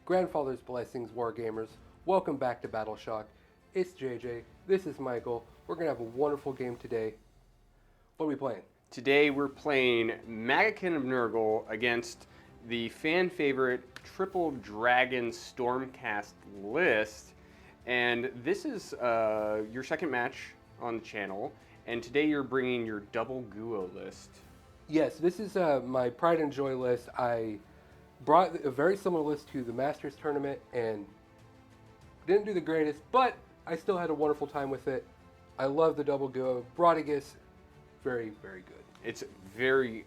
Grandfather's Blessings, Wargamers. Welcome back to Battle Shock. It's JJ. This is Michael. We're going to have a wonderful game today. What are we playing? Today we're playing Maggotkin of Nurgle against the fan favorite Triple Dragon Stormcast list. And this is your second match on the channel. And today you're bringing your double Guo list. Yes, this is my Pride and Joy list. I brought a very similar list to the Masters tournament and didn't do the greatest, but I still had a wonderful time with it. I love the double Guo. Rotigus, very, very good. It's a very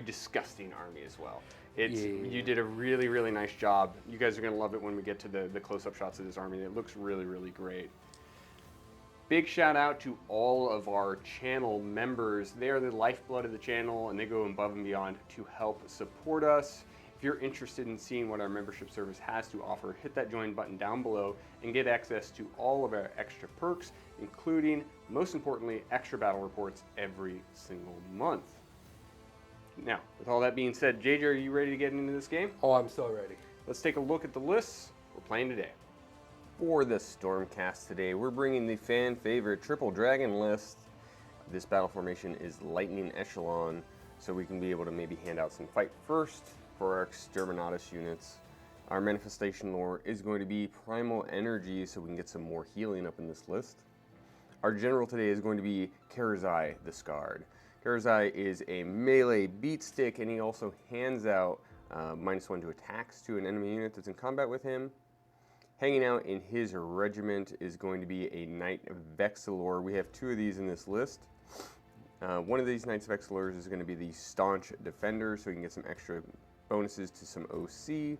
disgusting army as well. You did a really, really nice job. You guys are going to love it when we get to the close-up shots of this army. It looks really, really great. Big shout out to all of our channel members. They are the lifeblood of the channel and they go above and beyond to help support us. If you're interested in seeing what our membership service has to offer, hit that join button down below and get access to all of our extra perks, including, most importantly, extra battle reports every single month. Now, with all that being said, JJ, are you ready to get into this game? Oh, I'm so ready. Let's take a look at the lists we're playing today. For the Stormcast today, we're bringing the fan favorite Triple Dragon list. This battle formation is Lightning Echelon, so we can be able to maybe hand out some fight first for our Exterminatus units. Our manifestation lore is going to be Primal Energy, so we can get some more healing up in this list. Our general today is going to be Karazai the Scarred. Karazai is a melee beat stick, and he also hands out -1 to attacks to an enemy unit that's in combat with him. Hanging out in his regiment is going to be a Knight of Vexillor. We have two of these in this list. One of these Knights of Vexillors is going to be the Staunch Defender, so we can get some extra bonuses to some OC.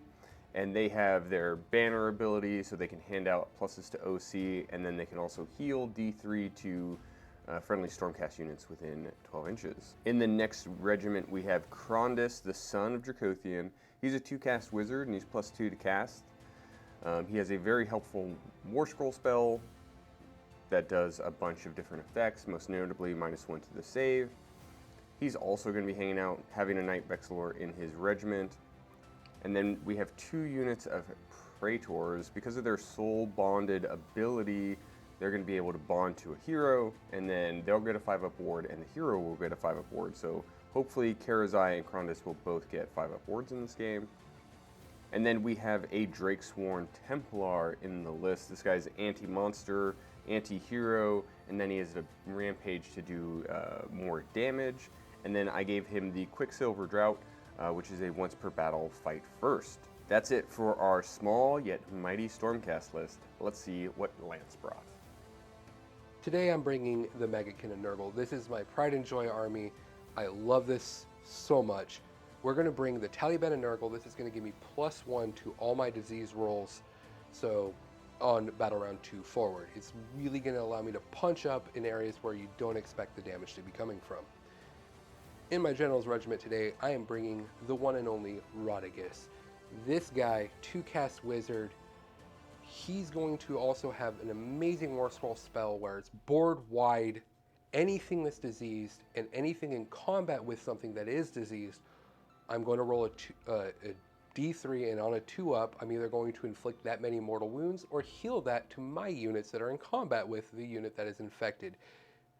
And they have their banner ability, so they can hand out pluses to OC, and then they can also heal D3 to friendly Stormcast units within 12 inches. In the next regiment, we have Krondys, the son of Draconith. He's a 2-cast wizard, and he's +2 to cast. He has a very helpful War Scroll spell that does a bunch of different effects, most notably -1 to the save. He's also going to be hanging out, having a Knight Vexillor in his regiment. And then we have 2 units of Praetors. Because of their soul bonded ability, they're going to be able to bond to a hero, and then they'll get a 5-up ward, and the hero will get a 5-up ward. So hopefully Karazai and Krondys will both get 5-up wards in this game. And then we have a Drakesworn Templar in the list. This guy's anti-monster, anti-hero, and then he has a rampage to do more damage. And then I gave him the Quicksilver Drought, which is a once per battle fight first. That's it for our small yet mighty Stormcast list. Let's see what Lance brought. Today I'm bringing the Maggotkin of Nurgle. This is my Pride and Joy army. I love this so much. We're going to bring the Tallyband of Nurgle. This is going to give me +1 to all my disease rolls, so on Battle Round 2 forward. It's really going to allow me to punch up in areas where you don't expect the damage to be coming from. In my General's Regiment today, I am bringing the one and only Rotigus. This guy, 2-cast wizard, he's going to also have an amazing War Scroll spell where it's board wide. Anything that's diseased and anything in combat with something that is diseased, I'm going to roll a D3, and on a 2-up, I'm either going to inflict that many mortal wounds or heal that to my units that are in combat with the unit that is infected.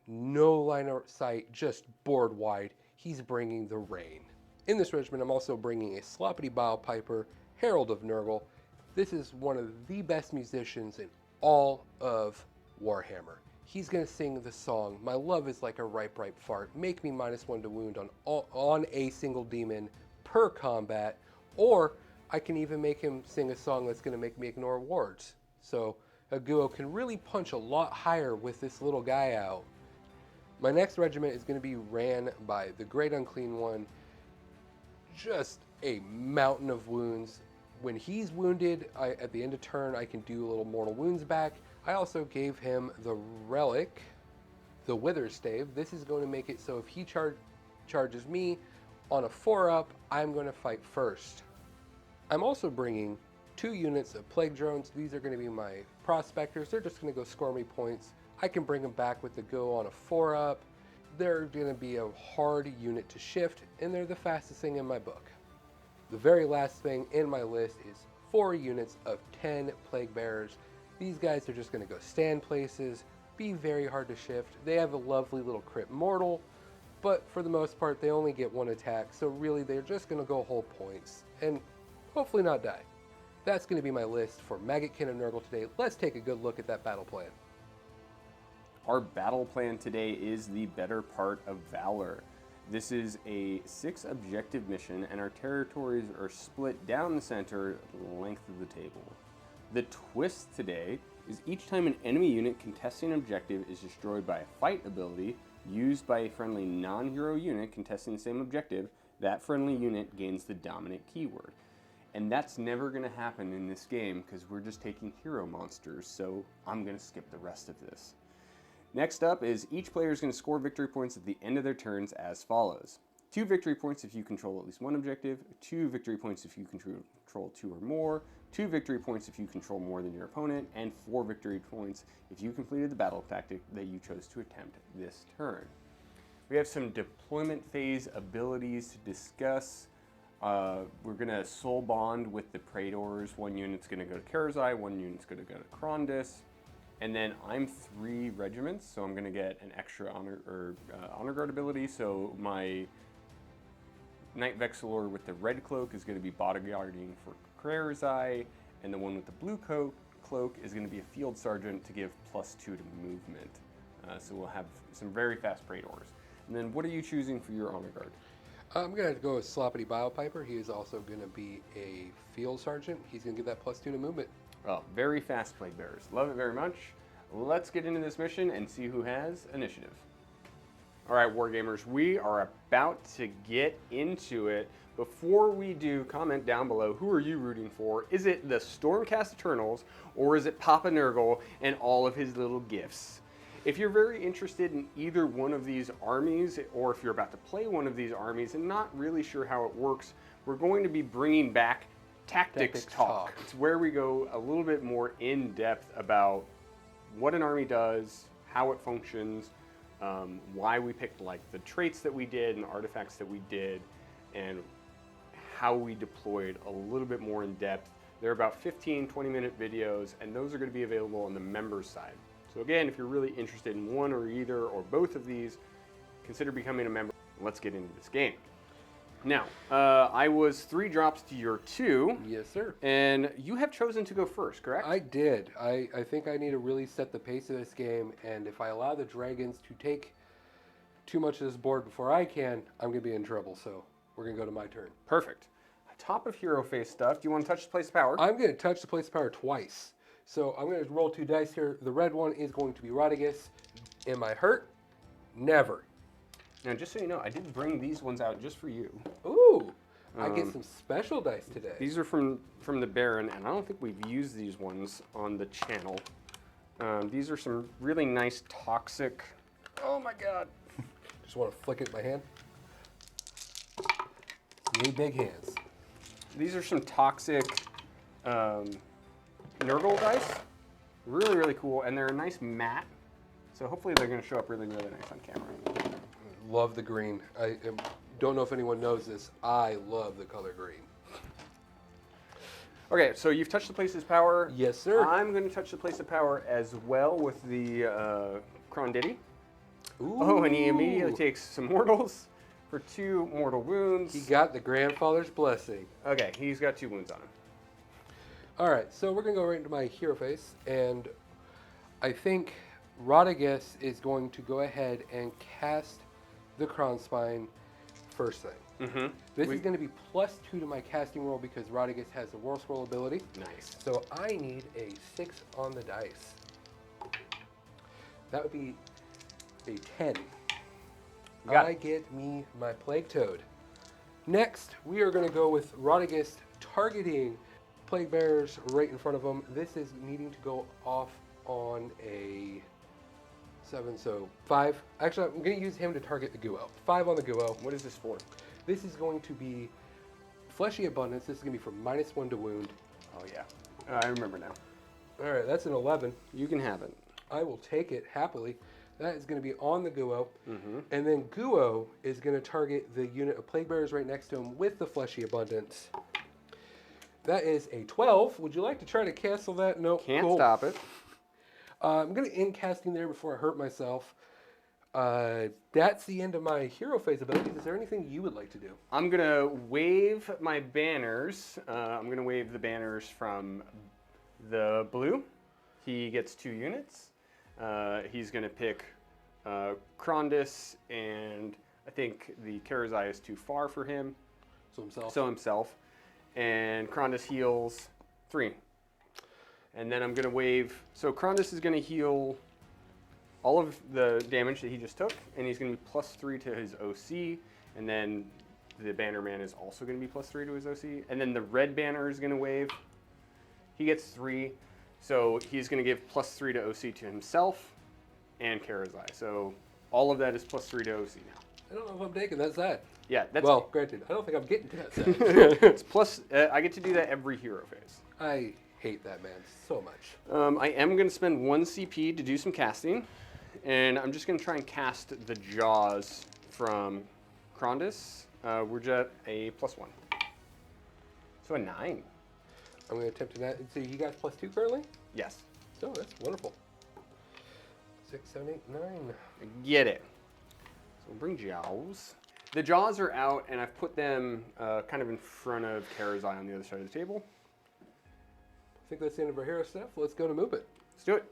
No line of sight, just board wide. He's bringing the rain. In this regiment, I'm also bringing a Sloppity Bile Piper, Herald of Nurgle. This is one of the best musicians in all of Warhammer. He's going to sing the song, "My love is like a ripe, ripe fart. Make me -1 to wound on a single demon per combat." Or I can even make him sing a song that's going to make me ignore wards. So a Guo can really punch a lot higher with this little guy out. My next regiment is going to be ran by the Great Unclean One. Just a mountain of wounds. When he's wounded, at the end of turn, I can do a little mortal wounds back. I also gave him the relic, the Wither Stave. This is going to make it so if he charges me on a 4-up, I'm going to fight first. I'm also bringing 2 units of Plague Drones. These are going to be my Prospectors. They're just going to go score me points. I can bring them back with the Go on a 4-up. They're going to be a hard unit to shift, and they're the fastest thing in my book. The very last thing in my list is 4 units of 10 Plague Bearers. These guys are just going to go stand places, be very hard to shift. They have a lovely little crit mortal, but for the most part, they only get 1 attack, so really they're just going to go hold points and hopefully not die. That's going to be my list for Maggotkin of Nurgle today. Let's take a good look at that battle plan. Our battle plan today is the Better Part of Valor. This is a 6 objective mission, and our territories are split down the center, length of the table. The twist today is each time an enemy unit contesting an objective is destroyed by a fight ability used by a friendly non-hero unit contesting the same objective, that friendly unit gains the dominant keyword. And that's never going to happen in this game because we're just taking hero monsters, so I'm going to skip the rest of this. Next up is each player is going to score victory points at the end of their turns as follows. 2 victory points if you control at least 1 objective, 2 victory points if you control 2 or more, 2 victory points if you control more than your opponent, and 4 victory points if you completed the battle tactic that you chose to attempt this turn. We have some deployment phase abilities to discuss. We're going to soul bond with the Praetors. 1 unit's going to go to Karazai, 1 unit's going to go to Krondys. And then I'm 3 regiments, so I'm going to get an extra honor guard ability. So my Knight Vexillor with the red cloak is going to be bodyguarding for Karazai, and the one with the blue cloak is going to be a field sergeant to give +2 to movement. So we'll have some very fast Praetors. And then what are you choosing for your honor guard? I'm going to go with Sloppity Biopiper. He is also going to be a field sergeant. He's going to give that +2 to movement. Oh, very fast Plague Bearers. Love it very much. Let's get into this mission and see who has initiative. All right, Wargamers, we are about to get into it. Before we do, comment down below, who are you rooting for? Is it the Stormcast Eternals, or is it Papa Nurgle and all of his little gifts? If you're very interested in either one of these armies, or if you're about to play one of these armies and not really sure how it works, we're going to be bringing back Tactics Talk. It's where we go a little bit more in depth about what an army does, how it functions, why we picked like the traits that we did and artifacts that we did, and how we deployed a little bit more in depth. They're about 15-20 minute videos, and those are going to be available on the members side. So again, if you're really interested in one or either or both of these, consider becoming a member. Let's get into this game. Now, I was 3 drops to your 2. Yes, sir. And you have chosen to go first, correct? I did. I think I need to really set the pace of this game, and if I allow the dragons to take too much of this board before I can, I'm going to be in trouble, so we're going to go to my turn. Perfect. Top of hero face stuff. Do you want to touch the place of power? I'm going to touch the place of power twice. So I'm going to roll 2 dice here. The red one is going to be Rotigus. Am I hurt? Never. Now, just so you know, I did bring these ones out just for you. Ooh, I get some special dice today. These are from the Baron, and I don't think we've used these ones on the channel. These are some really nice toxic. Oh my God! Just want to flick it in my hand. Yay, big hands. These are some toxic Nurgle dice. Really, really cool, and they're a nice matte. So hopefully they're going to show up really, really nice on camera. Love the green. I don't know if anyone knows this. I love the color green. Okay, so you've touched the place of power. Yes, sir. I'm going to touch the place of power as well with the Krondys. Ooh. Oh, and he immediately takes some mortals for 2 mortal wounds. He got the grandfather's blessing. Okay, he's got 2 wounds on him. All right, so we're going to go right into my hero face, and I think Rotigus is going to go ahead and cast the Kronspine first thing. Mm-hmm. This is going to be +2 to my casting roll because Rotigus has the War Scroll ability. Nice. So I need a 6 on the dice. That would be a 10. I get me my Plague Toad. Next, we are going to go with Rotigus targeting Plague Bearers right in front of him. This is needing to go off on a 7, so 5. Actually, I'm going to use him to target the Guo. 5 on the Guo. What is this for? This is going to be Fleshy Abundance. This is going to be from -1 to wound. Oh, yeah. I remember now. All right, that's an 11. You can have it. I will take it happily. That is going to be on the Guo. And then Guo is going to target the unit of Plague Bearers right next to him with the Fleshy Abundance. That is a 12. Would you like to try to cancel that? No. Can't Cool. stop it. I'm going to end casting there before I hurt myself. That's the end of my hero phase abilities. Is there anything you would like to do? I'm going to wave my banners. I'm going to wave the banners from the blue. He gets 2 units. He's going to pick Krondys, and I think the Karazai is too far for him. So himself. And Krondys heals 3. And then I'm going to wave. So Krondys is going to heal all of the damage that he just took, and he's going to be +3 to his OC. And then the banner man is also going to be +3 to his OC. And then the red banner is going to wave. He gets 3. So he's going to give +3 to OC to himself and Karazai. So all of that is +3 to OC now. I don't know if I'm taking that side. Yeah, that's Well, granted, I don't think I'm getting to that side. it's plus. I get to do that every hero phase. I hate that man so much. I am going to spend 1 CP to do some casting, and I'm just going to try and cast the Jaws from Krondys. We're just a +1. So a 9. I'm going to attempt to that. So you guys +2 currently? Yes. So that's wonderful. 6, 7, 8, 9. Get it. So we'll bring Jaws. The Jaws are out, and I've put them kind of in front of Karazai on the other side of the table. I think that's the end of our hero stuff. Let's go to move it. Let's do it.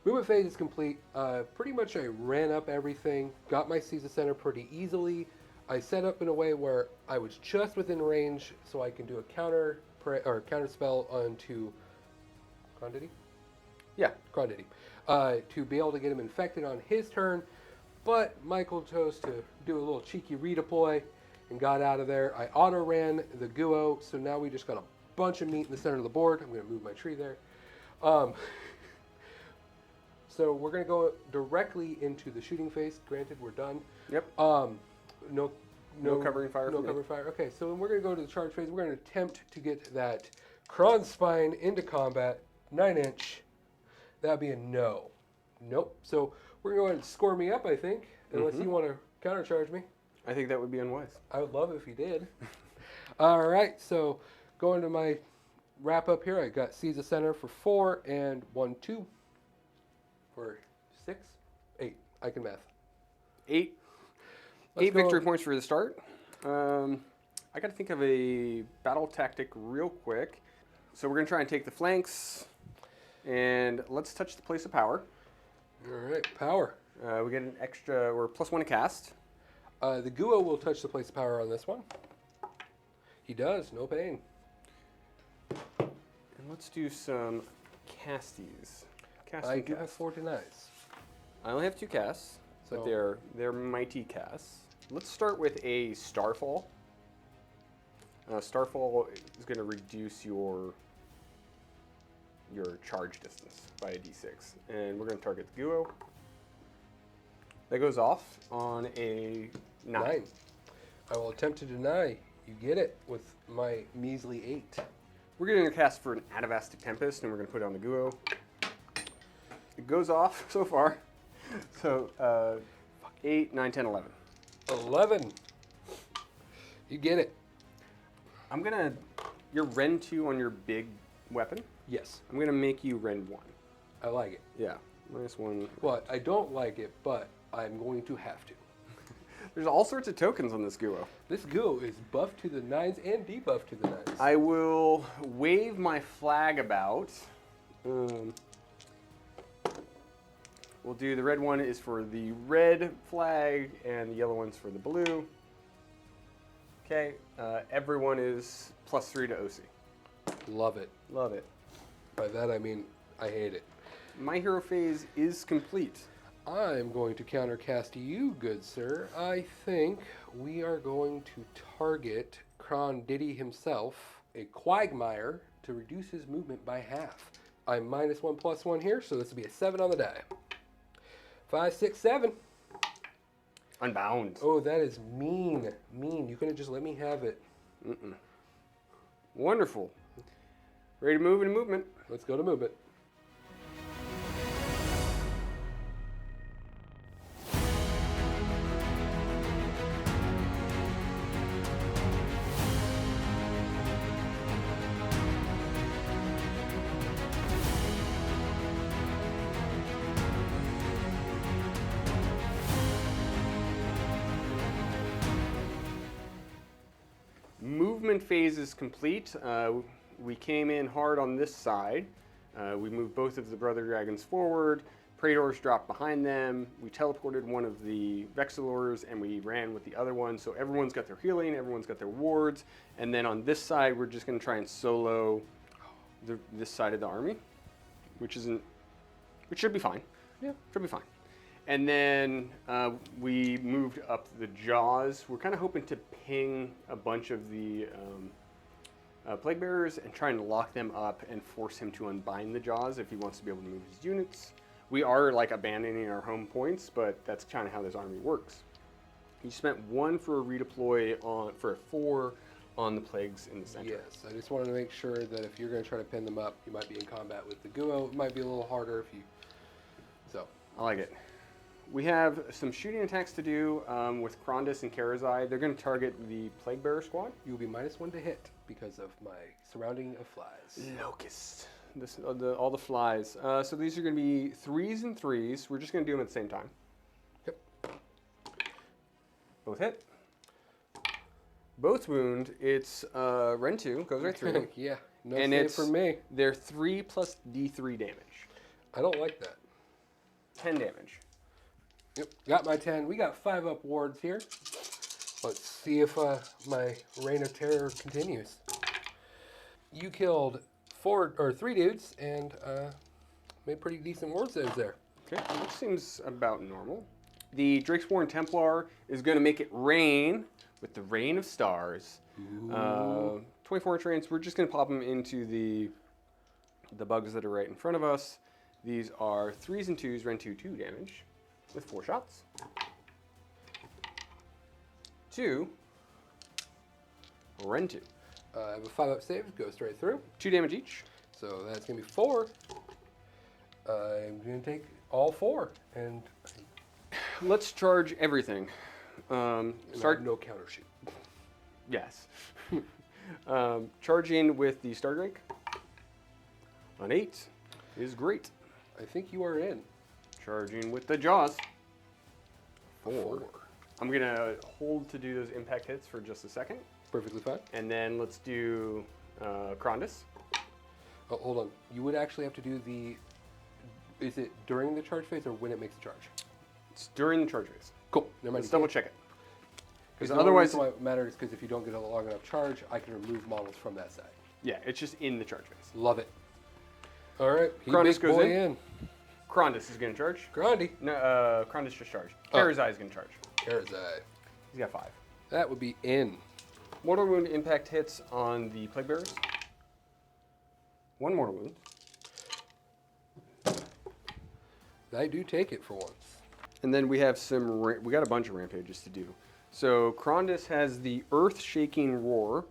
Movement phase is complete. Pretty much I ran up everything, got my Caesar Center pretty easily. I set up in a way where I was just within range, so I can do a counter spell onto Krondys? Yeah. Krondys. To be able to get him infected on his turn, but Michael chose to do a little cheeky redeploy and got out of there. I auto ran the Guo, so now we just got a bunch of meat in the center of the board. I'm going to move my tree there. So we're going to go directly into the shooting phase. Granted, we're done. Yep. No covering fire. No covering fire. Okay, so then we're going to go to the charge phase. We're going to attempt to get that Kron Spine into combat, 9-inch. That'd be a no. Nope. So we're going to go ahead and score me up, I think, unless you want to countercharge me. I think that would be unwise. I would love it if you did. All right, so going to my wrap up here, I got Caesar Center for 4 and 1, 2 for 6, 8. I can math. 8. Let's 8 victory points for the start. I got to think of a battle tactic real quick. So we're going to try and take the flanks, and let's touch the place of power. All right, power. We get an extra, or +1 to cast. The Guo will touch the place of power on this one. He does, no pain. And let's do some casties. I can afford to nice. I only have 2 casts, but they're mighty casts. Let's start with a Starfall. Starfall is going to reduce your charge distance by a d6, and we're going to target the Guo. That goes off on a 9. I will attempt to deny. You get it with my measly 8. We're going to cast for an Atavastic Tempest, and we're going to put it on the Guo. It goes off so far. So 8, 9, 10, 11. 11. You get it. I'm going to, you're Ren 2 on your big weapon. Yes. I'm going to make you Ren 1. I like it. Yeah, -1. But I don't like it, but I'm going to have to. There's all sorts of tokens on this Guo. This Guo is buffed to the 9s and debuffed to the 9s. I will wave my flag about. We'll do the red one is for the red flag, and the yellow one's for the blue. Okay, everyone is +3 to OC. Love it. Love it. By that I mean I hate it. My hero phase is complete. I'm going to countercast you, good sir. I think we are going to target Krondys himself, a Quagmire, to reduce his movement by half. I'm -1/+1 here, so this will be a 7 on the die. 5, 6, 7. Unbound. Oh, that is mean. Mean. You could have just let me have it. Wonderful. Ready to move into movement. Let's go to movement. Movement phase is complete. We came in hard on this side. We moved both of the brother dragons forward. Praetors dropped behind them. We teleported one of the Vexillors and we ran with the other one. So everyone's got their healing, everyone's got their wards. And then on this side, we're just going to try and solo this side of the army, which should be fine. Yeah. Should be fine. And then we moved up the jaws. We're kind of hoping to ping a bunch of the plague bearers and trying to lock them up and force him to unbind the jaws if he wants to be able to move his units. We are like abandoning our home points, but that's kind of how this army works. You spent 1 for a redeploy for a 4 on the plagues in the center. Yes, I just wanted to make sure that if you're going to try to pin them up, you might be in combat with the Guo. It might be a little harder if you. So I like it. We have some shooting attacks to do with Krondys and Karazai. They're going to target the Plague Bearer squad. you'll be -1 to hit because of my surrounding of flies. Locust. All the flies. So these are going to be 3s and 3s. We're just going to do them at the same time. Yep. Both hit. Both wound. It's Ren 2. Goes right through. Yeah, no And save it's for me. They're 3 plus D3 damage. I don't like that. 10 damage. Yep, got my 10. We got 5 up wards here. Let's see if my reign of terror continues. You killed 3 dudes and made pretty decent ward saves there. Okay, which seems about normal. The Drakesporn Templar is going to make it rain with the Rain of Stars. 24 inch rains. We're just going to pop them into the bugs that are right in front of us. These are 3s and 2s, Ren 2 damage with 4 shots. 2, Ren 2. I have a 5 up save, go straight through. 2 damage each. So that's going to be 4. I'm going to take all 4 and Let's charge everything. Start. no counter shoot. Yes. Charging with the Stardrake. An 8 is great. I think you are in. Charging with the Jaws. 4. 4. I'm going to hold to do those impact hits for just a second. Perfectly fine. And then let's do Krondys. Oh, hold on. You would actually have to do the. Is it during the charge phase or when it makes the charge? It's during the charge phase. Cool. Never mind. Let's double check it. Because otherwise, why it matters because if you don't get a long enough charge, I can remove models from that side. yeah, it's just in the charge phase. Love it. All right. Krondys Big goes boy in. Krondys is going to charge. Grundy. No, Krondys just charged. Karazai is going to charge. Karazai. He's got 5. That would be in. Mortal wound impact hits on the plague bearers. 1 mortal wound. I do take it for once. And then we have we got a bunch of rampages to do. So Krondys has the earth-shaking roar,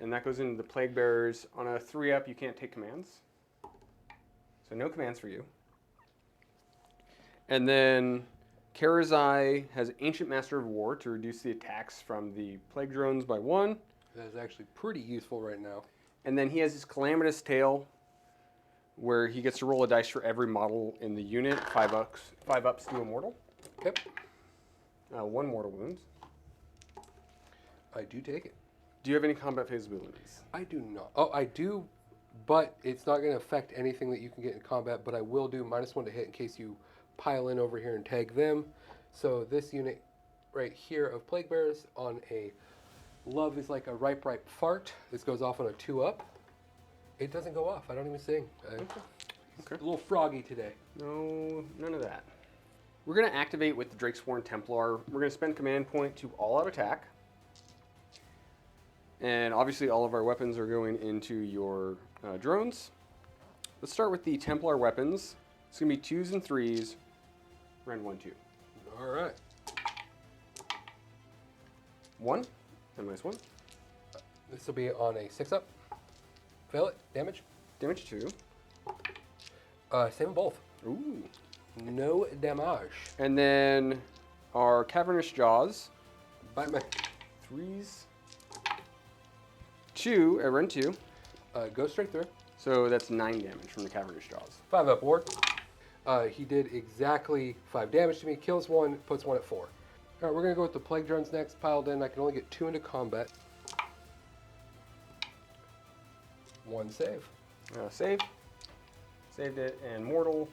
and that goes into the plague bearers. On a 3-up, you can't take commands. So no commands for you. And then Karazai has Ancient Master of War to reduce the attacks from the plague drones by 1. That is actually pretty useful right now. And then he has his Calamitous Tail, where he gets to roll a dice for every model in the unit. 5 ups to a mortal. Yep. 1 mortal wound. I do take it. Do you have any combat phase abilities? I do not. Oh, I do, but it's not going to affect anything that you can get in combat, but I will do -1 to hit in case you pile in over here and tag them. So this unit right here of Plague Bearers on a Love is like a ripe fart. This goes off on a 2-up. It doesn't go off. I don't even sing. Okay. A little froggy today. No, none of that. We're going to activate with the Drakesworn Templar. We're going to spend command point to all-out attack. And obviously all of our weapons are going into your drones. Let's start with the Templar weapons. It's going to be 2s and 3s. Rend 1, 2. All right. 1. And -1. This will be on a 6-up. Fail it. Damage. Damage 2. Save them both. Ooh. No damage. And then our Cavernous Jaws. Bite me. 3s. 2 at Rend 2. Go straight through. So that's 9 damage from the Cavernous Jaws. 5-up ward. He did exactly 5 damage to me. Kills 1, puts 1 at 4. All right, we're going to go with the Plague Drones next. Piled in. I can only get 2 into combat. 1 save. Save. Saved it. And Mortal.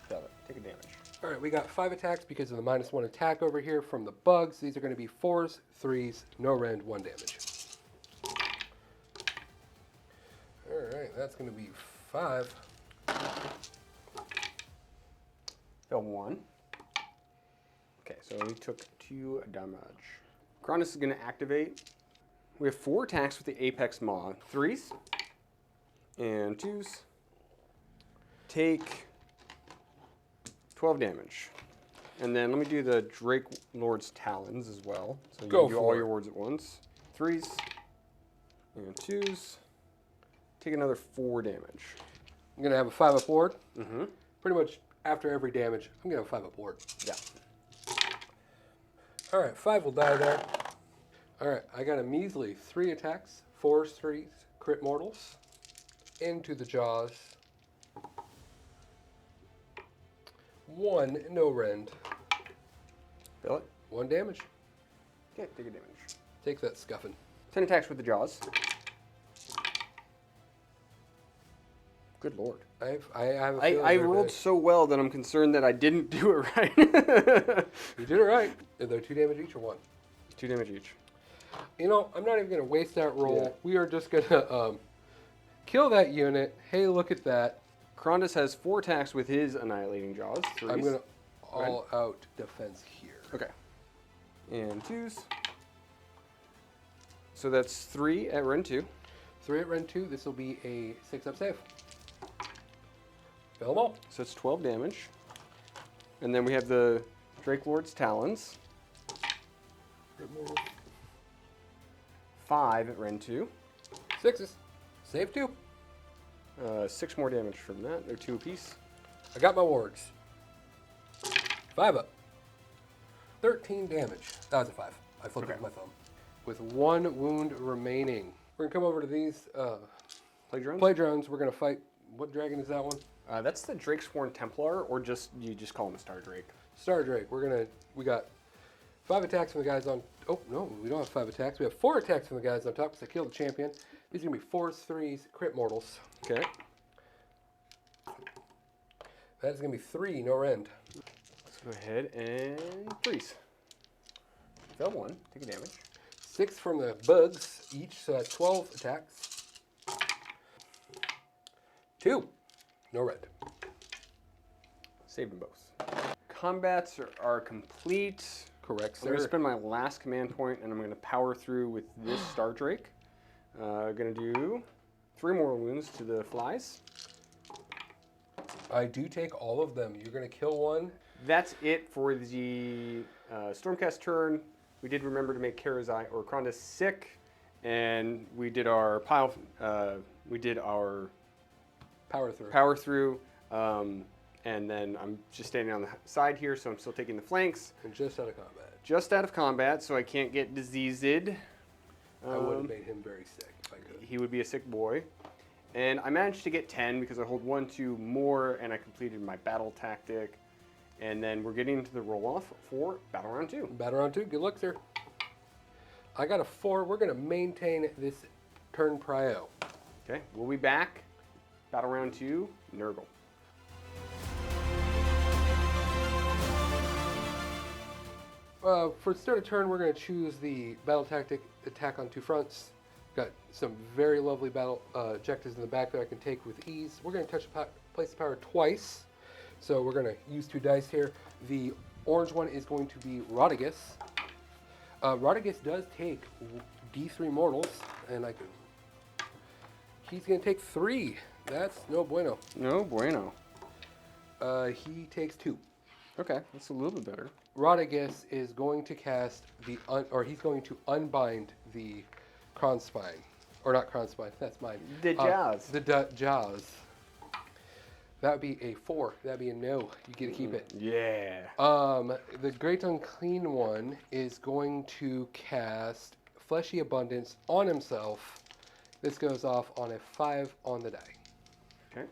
Failed it. Take a damage. All right, we got 5 attacks because of the -1 attack over here from the bugs. These are going to be 4s, 3s, no rend, 1 damage. All right, that's going to be 5. Fell 1. Okay, so we took 2 damage. Krondys is going to activate. We have 4 attacks with the Apex Maw. 3s and 2s. Take 12 damage. And then let me do the Drake Lord's Talons as well. So you Go can do for all it. your wards at once. 3s and 2s. Take another 4 damage. I'm going to have a 5-up ward. Mm-hmm. Pretty much after every damage, I'm going to have a 5-up ward. Yeah. All right, 5 will die there. All right, I got a measly 3 attacks, 4s, 3s, crit mortals, into the jaws. 1, no rend. Feel it? 1 damage. Okay, take a damage. Take that scuffing. 10 attacks with the jaws. Good lord. I have a feeling I they're rolled big. so well that I'm concerned that I didn't do it right. You did it right. Are they 2 damage each or 1? 2 damage each. You know, I'm not even going to waste that roll. Yeah. We are just going to kill that unit. Hey, look at that. Krondys has 4 attacks with his Annihilating Jaws. 3s. I'm going to all-out defense here. Okay. And 2s. So that's 3 at Rend 2. 3 at Rend 2. This will be a 6-up save. Fail them all. So it's 12 damage. And then we have the Drake Lord's Talons. 5 at Rend 2. 6s. Save 2. 6 more damage from that. They're 2 apiece. I got my wards. 5-up. 13 damage. That was a 5. I flipped it with my thumb. With 1 wound remaining. We're going to come over to these Plague Drones? play drones. We're going to fight. What dragon is that one? That's the Drakesworn Templar, or you just call him a Stardrake. Stardrake. We got 5 attacks from the guys on. Oh no, we don't have 5 attacks. We have 4 attacks from the guys on top because I killed the champion. These are gonna be 4s, 3s, crit mortals. Okay. That is gonna be 3, no rend. Let's go ahead and freeze. Fell 1. Take a damage. 6 from the bugs each, so that's 12 attacks. 2, no rend. Saved them both. Combats are complete. Correct, I'm going to sir. spend my last command point, and I'm going to power through with this Stardrake. Going to do 3 mortal wounds to the flies. I do take all of them. You're gonna kill 1. That's it for the Stormcast turn. We did remember to make Karazai or Krondys sick, and we did our Power through. And then I'm just standing on the side here, so I'm still taking the flanks. And just out of combat. Just out of combat, so I can't get diseased. I would have made him very sick if I could. He would be a sick boy. And I managed to get 10 because I hold 1, 2 more, and I completed my battle tactic. And then we're getting into the roll-off for Battle Round 2. Battle round 2. Good luck, sir. I got a 4. We're gonna maintain this turn prio. Okay, we'll be back. Battle Round 2, Nurgle. For the start of turn, we're going to choose the battle tactic, attack on 2 fronts. Got some very lovely battle objectives in the back that I can take with ease. We're going to touch place of power twice. So we're going to use 2 dice here. The orange one is going to be Rotigus. Rotigus does take D3 mortals, and he's going to take 3. That's no bueno. No bueno. He takes 2. Okay, that's a little bit better. Rotigus is going to cast he's going to unbind the Kronspine. Or not Kronspine, that's mine. The Jaws. The Jaws. That would be a 4. That'd be a no. You get to keep it. Yeah. The Great Unclean One is going to cast Fleshy Abundance on himself. This goes off on a 5 on the die. Okay.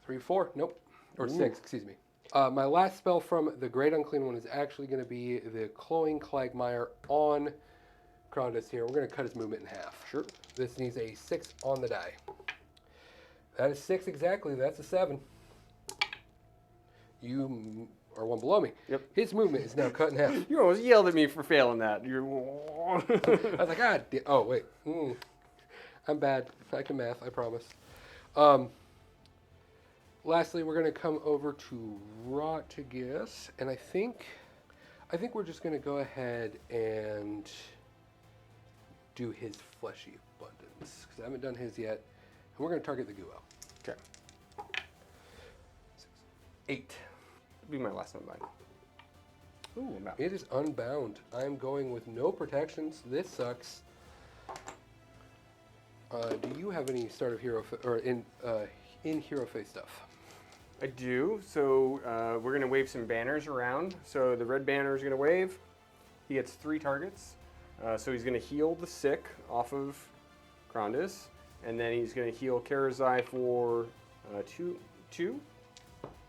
3, 4. Nope. Or 6, excuse me. My last spell from the Great Unclean One is actually going to be the Clogging Quagmire on Krondys here. We're going to cut his movement in half. Sure. This needs a 6 on the die. That is 6 exactly. That's a 7. You are 1 below me. Yep. His movement is now cut in half. You almost yelled at me for failing that. I was like, oh, wait. I'm bad. I can math, I promise. Lastly, we're going to come over to Rotigus, and I think we're just going to go ahead and do his Fleshy Abundance, because I haven't done his yet. And we're going to target the Guo. Okay. 6, 8. That'll be my last unbind. Ooh, I'm out. It is unbound. I'm going with no protections. This sucks. Do you have any start of hero or in hero phase stuff? I do. So we're going to wave some banners around. So the red banner is going to wave. He gets 3 targets. So he's going to heal the sick off of Krondys. And then he's going to heal Karazai for 2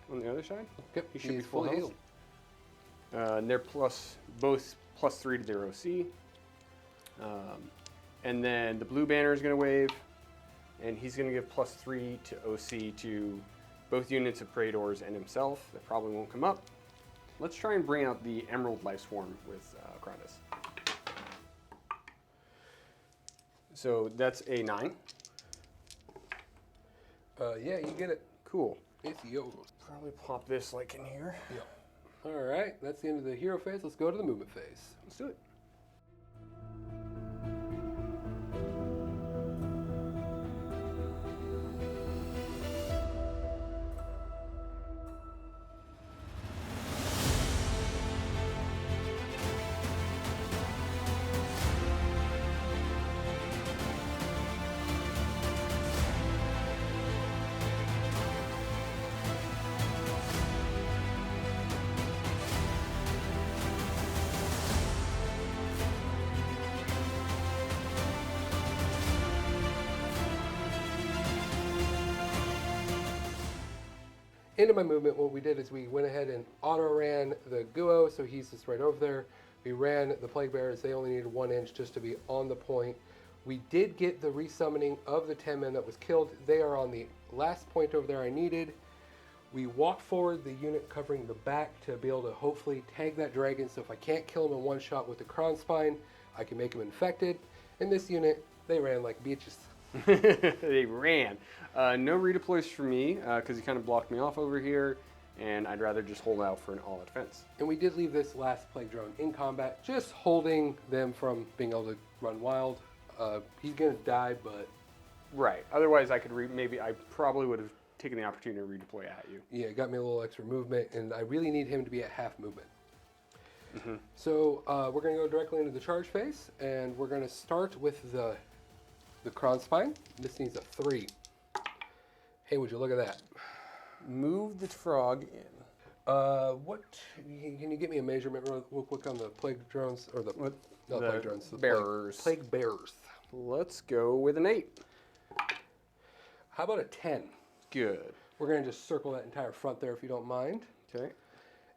on the other side. Yep, He should be he's full fully health. healed. And they're both plus 3 to their OC. And then the blue banner is going to wave. And he's going to give plus 3 to OC to both units of Praetors and himself. That probably won't come up. Let's try and bring out the Emerald Life Swarm with Krondys. So that's a 9. Yeah, you get it. Cool. It's yours. Probably pop this like in here. Yeah. All right, that's the end of the hero phase. Let's go to the movement phase. Let's do it. Into my movement, what we did is we went ahead and auto-ran the Guo, so he's just right over there. We ran the Plague Bearers. They only needed 1 inch just to be on the point. We did get the resummoning of the 10 men that was killed. They are on the last point over there I needed. We walked forward the unit covering the back to be able to hopefully tag that dragon, so if I can't kill him in 1 shot with the Kronspine, I can make him infected. In this unit, they ran like bitches. They ran. No redeploys for me because he kind of blocked me off over here, and I'd rather just hold out for an all-out defense. And we did leave this last Plague Drone in combat, just holding them from being able to run wild. He's going to die, but... Right. Otherwise, I could I probably would have taken the opportunity to redeploy at you. Yeah, it got me a little extra movement, and I really need him to be at half movement. Mm-hmm. So we're going to go directly into the charge phase, and we're going to start with the Kronspine. This needs a 3. Hey, would you look at that? Move the frog in. Can you get me a measurement real quick on the plague drones or Plague drones. the Bearers. Plague bearers. Let's go with an 8. How about a 10? Good. We're going to just circle that entire front there if you don't mind. Okay.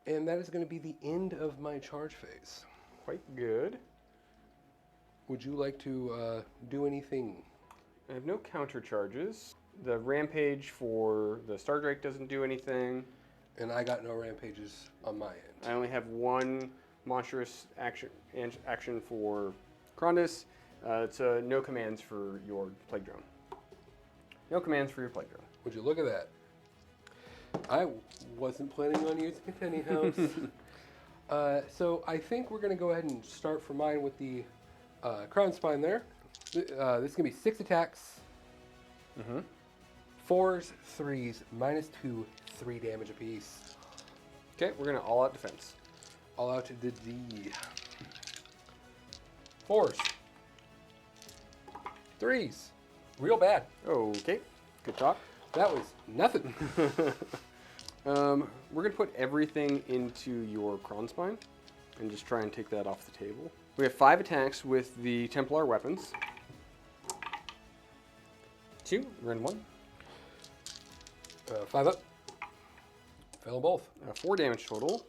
And that is going to be the end of my charge phase. Quite good. Would you like to do anything? I have no counter charges. The rampage for the Stardrake doesn't do anything. And I got no rampages on my end. I only have one monstrous action for Krondys. It's no commands for your plague drone. No commands for your plague drone. Would you look at that? I wasn't planning on using it anyhow. So I think we're going to go ahead and start for mine with the crown spine there. This is going to be 6 attacks. 4s, 3s, -2, 3 damage apiece. Okay, we're going to all out defense. All out to the D. 4s. 3s. Real bad. Okay, good talk. That was nothing. We're going to put everything into your crown spine and just try and take that off the table. We have 5 attacks with the Templar weapons. 2, rend 1. 5 up. Fail them both. 4 damage total.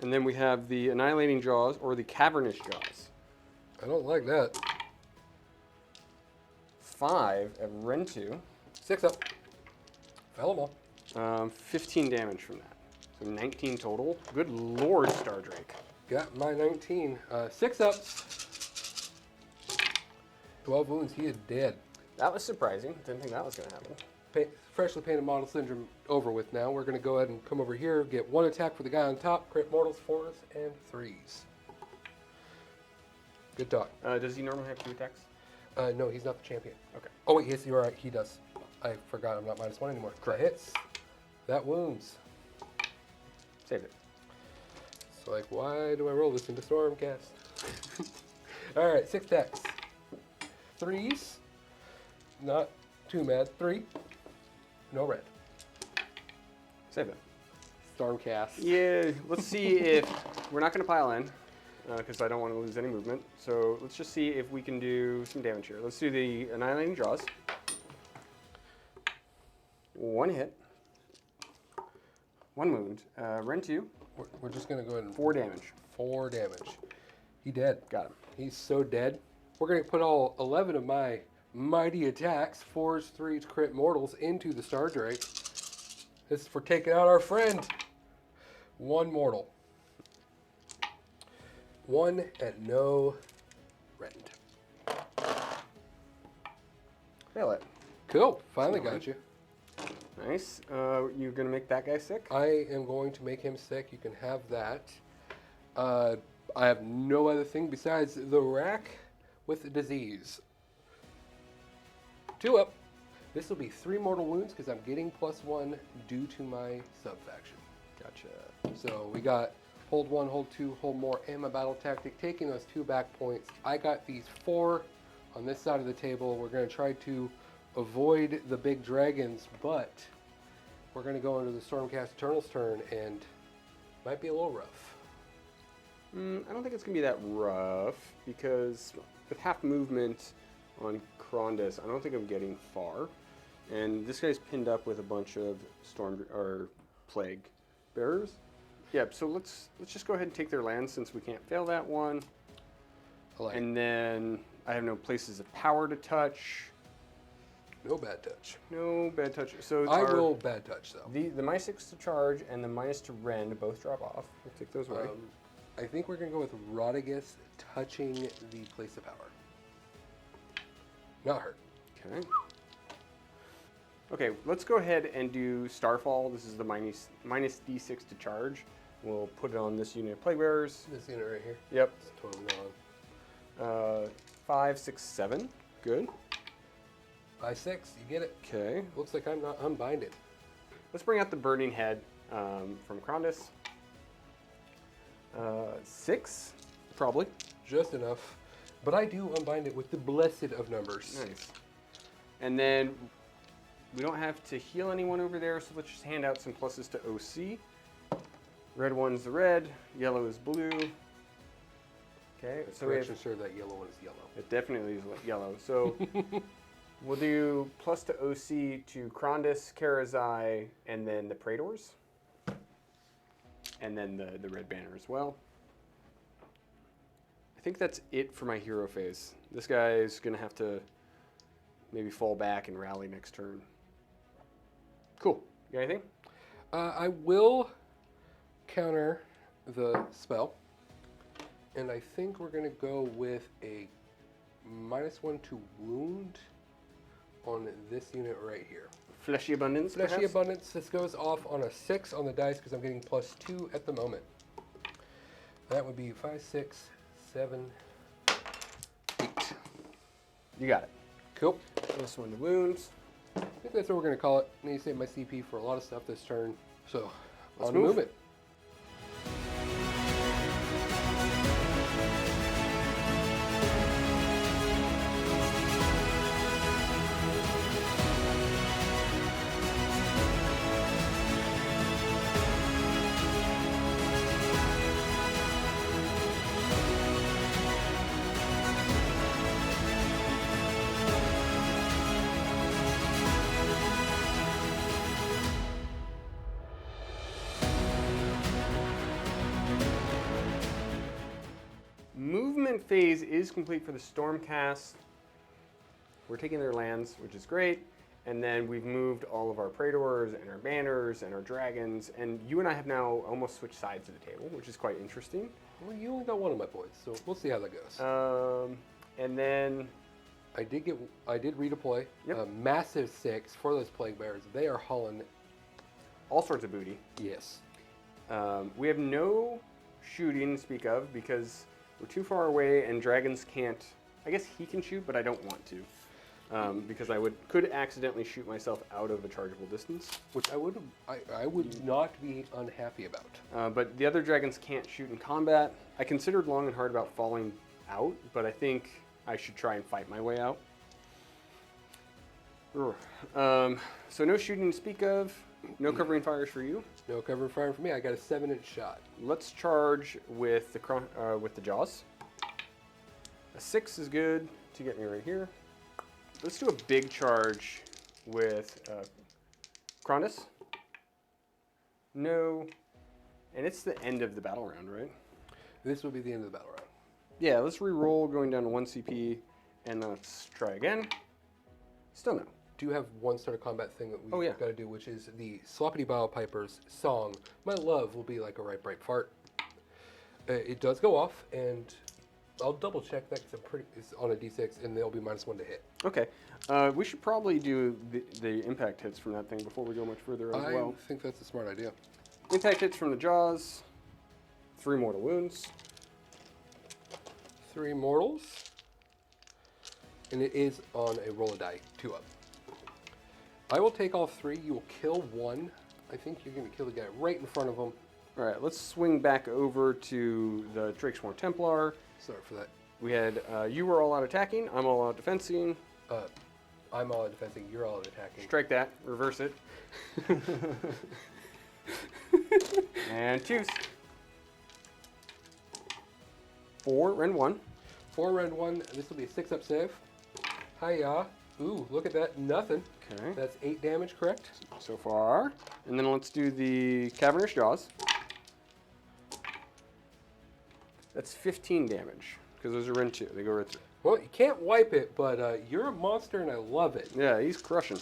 And then we have the Annihilating Jaws, or the Cavernous Jaws. I don't like that. 5 at rend 2. 6 up. Fail them all. 15 damage from that. So 19 total. Good lord, Stardrake. Got my 19. 6 ups. 12 wounds. He is dead. That was surprising. Didn't think that was going to happen. Freshly painted model syndrome over with now. We're going to go ahead and come over here, get 1 attack for the guy on top, crit mortals, 4s, and 3s. Good talk. Does he normally have 2 attacks? No, he's not the champion. Okay. Oh, wait, yes, you're right. He does. I forgot I'm not -1 anymore. That hits. That wounds. Saved it. So, like, why do I roll this into Stormcast? All right, 6 attacks. 3s. Not too mad. 3. No red. Save it. Stormcast. Yeah, let's see if... We're not going to pile in, because I don't want to lose any movement. So let's just see if we can do some damage here. Let's do the Annihilating Jaws. 1 hit. 1 wound. Rend 2. We're just going to go ahead and... 4 damage. 4 damage. He dead. Got him. He's so dead. We're going to put all 11 of my mighty attacks, 4s, 3s, crit mortals, into the Stardrake. This is for taking out our friend. 1 mortal. 1 at no rend. Fail it. Cool. Finally got you. Nice. You're going to make that guy sick? I am going to make him sick. You can have that. I have no other thing besides the rack with the disease. 2 up. This will be 3 mortal wounds because I'm getting +1 due to my sub-faction. Gotcha. So we got hold 1, hold 2, hold more, and my battle tactic, taking those 2 back points. I got these 4 on this side of the table. We're going to try to avoid the big dragons, but we're going to go into the Stormcast Eternals turn, and might be a little rough. I don't think it's going to be that rough, because with half movement on Krondys, I don't think I'm getting far. And this guy's pinned up with a bunch of plague bearers. Yep, so let's just go ahead and take their land since we can't fail that one. And then I have no places of power to touch. No bad touch. No bad touch. So I will bad touch though. The -6 to charge and the -2 to rend both drop off. We'll take those away. I think we're going to go with Rotigus touching the place of power. Not hurt. Okay. Okay, let's go ahead and do Starfall. This is the minus D6 to charge. We'll put it on this unit of Plague Bearers. This unit right here? Yep. It's totally on. 5, 6, 7. Good. 5, 6. You get it. Okay. Looks like I'm not unbinded. Let's bring out the Burning Head from Krondys. 6, probably. Just enough. But I do unbind it with the blessed of numbers. Nice. And then we don't have to heal anyone over there, so let's just hand out some pluses to OC. Red one's the red, yellow is blue. Okay, so we have, sure that yellow one is yellow. it definitely is yellow. So we'll do plus to OC to Krondys, Karazai, and then the Praetors. And then the red banner as well. I think that's it for my hero phase. This guy is going to have to maybe fall back and rally next turn. Cool. You got anything? I will counter the spell, and I think we're going to go with a -1 to wound on this unit right here. Fleshy Abundance, Fleshy perhaps? Abundance, this goes off on a 6 on the dice because I'm getting +2 at the moment. That would be 5, 6, 7, 8. You got it. Cool. This one to wounds. I think that's what we're going to call it. I need to save my CP for a lot of stuff this turn. So, Let's on to move. movement. Movement phase is complete for the Stormcast. We're taking their lands, which is great. And then we've moved all of our Praetors and our banners and our dragons. And you and I have now almost switched sides of the table, which is quite interesting. Well, you only got one of my points, so we'll see how that goes. And then I did redeploy. Yep. A massive 6 for those Plague Bears. They are hauling. all sorts of booty. Yes. We have no shooting to speak of because we're too far away and dragons can't. I guess he can shoot, but I don't want to. Because I could accidentally shoot myself out of a chargeable distance. Which I would not be unhappy about. But the other dragons can't shoot in combat. I considered long and hard about falling out, but I think I should try and fight my way out. So no shooting to speak of. No covering fires for you. No cover fire for me. I got a 7-inch shot. Let's charge with the jaws. A 6 is good to get me right here. Let's do a big charge with Krondys. No. And it's the end of the battle round, right? This will be the end of the battle round. Yeah, let's re-roll going down to 1 CP, and let's try again. Still no. Do you have one sort of combat thing that Oh, we've yeah. got to do, which is the Sloppity Biopiper's song, My Love Will Be Like a Ripe, Ripe Fart. It does go off, and I'll double check that because it's on a D6, and they'll be -1 to hit. Okay. We should probably do the impact hits from that thing before we go much further as well. I think that's a smart idea. Impact hits from the jaws. 3 mortal wounds. 3 mortals, and it is on a roll a die, 2 up. I will take all 3. You will kill 1. I think you're going to kill the guy right in front of him. All right, let's swing back over to the Drakesworn Templar. Sorry for that. We had you were all out attacking. I'm all out defensing. I'm all out defending. You're all out attacking. Strike that. Reverse it. And 2s. 4 Ren 1. 4 Ren 1. This will be a 6-up save. Hiya. Ooh, look at that. Nothing. Okay. That's 8 damage, correct? So far. And then let's do the Cavernous Jaws. That's 15 damage, because those are Ren 2. They go right through. Well, you can't wipe it, but you're a monster and I love it. Yeah, he's crushing.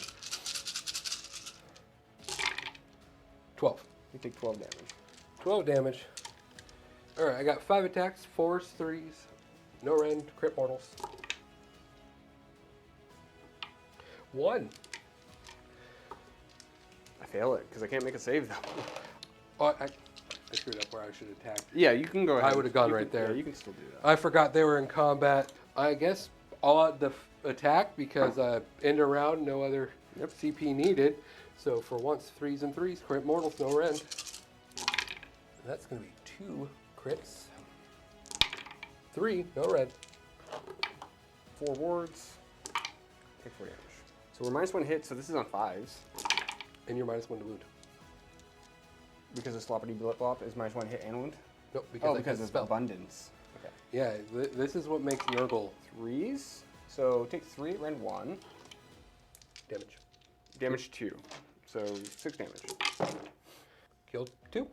12. You take 12 damage. 12 damage. All right, I got 5 attacks, 4s, 3s, no rend, crit mortals. 1. I fail it, because I can't make a save, though. Oh, I screwed up where I should attack. Yeah, you can go ahead. I would have gone You right can- there. Yeah, you can still do that. I forgot they were in combat. I guess all out the attack because end around, no other Yep. CP needed. So for once, 3s and 3s, crit mortals, no rend. And that's going to be 2 crits. 3, no rend. 4 wards. Take 4 damage. So we're -1 hit, so this is on 5s. And you're -1 to wound. Because of Sloppity Blip Blop is -1 hit and wound? Nope, because I because cast of spell. abundance. Okay. Yeah, this is what makes Nurgle 3s. So take 3 Ren 1. damage. Damage 2. So 6 damage. Killed 2.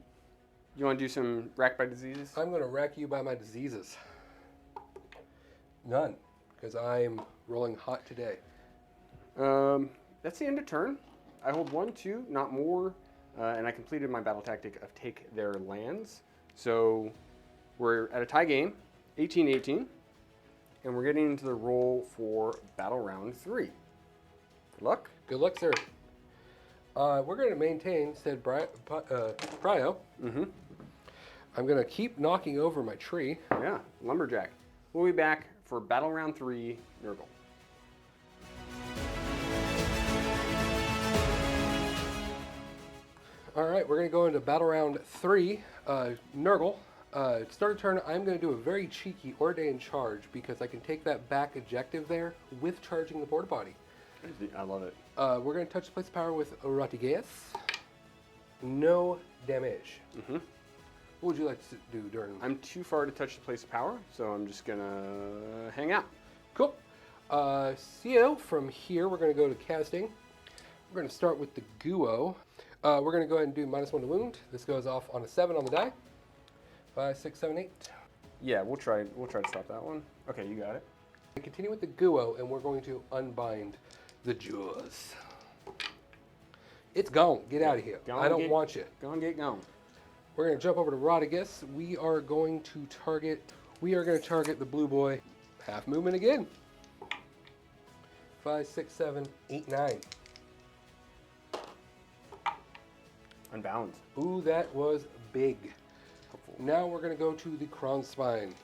You want to do some rack by diseases? I'm going to rack you by my diseases. None, because I'm rolling hot today. That's the end of turn. I hold 1, 2, not more. and I completed my battle tactic of take their lands. So we're at a tie game, 18-18, and we're getting into the roll for battle round 3. Good luck. Good luck, sir. We're going to maintain said Prio. Mm-hmm. I'm going to keep knocking over my tree. Yeah, lumberjack. We'll be back for battle round 3, Nurgle. All right, we're going to go into battle round 3, Nurgle. Start of turn, I'm going to do a very cheeky ordained charge because I can take that back objective there with charging the border body. I love it. We're going to touch the place of power with Rotigus. No damage. Mm-hmm. What would you like to do during? I'm too far to touch the place of power, so I'm just gonna hang out. Cool. So from here, we're going to go to casting. We're going to start with the Guo. We're going to go ahead and do -1 to wound. This goes off on a 7 on the die. 5, 6, 7, 8. Yeah, we'll try to stop that one. Okay, you got it. We continue with the Guo, and we're going to unbind the jaws. It's gone. Get out of here. I don't want you. Go and get gone. We're going to jump over to Rotigus. We are going to target the blue boy. Half movement again. 5, 6, 7, 8, 9. Unbound. Ooh, that was big. Now we're going to go to the Crown Spine.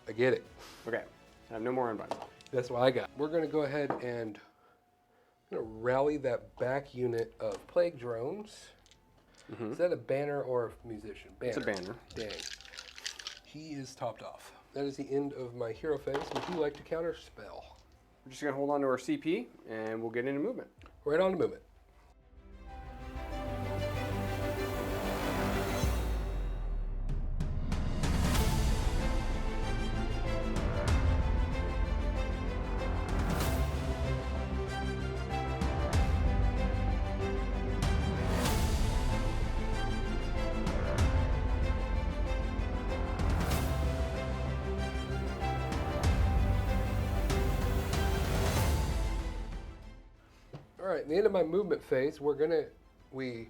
I get it. Okay, I have no more unbound. That's what I got. We're going to go ahead and rally that back unit of plague drones. Mm-hmm. Is that a banner or a musician? Banner. It's a banner. Dang. He is topped off. That is the end of my hero phase. Would you like to counter spell? We're just going to hold on to our CP, and we'll get into movement. Right on to movement. All right, the end of my movement phase, we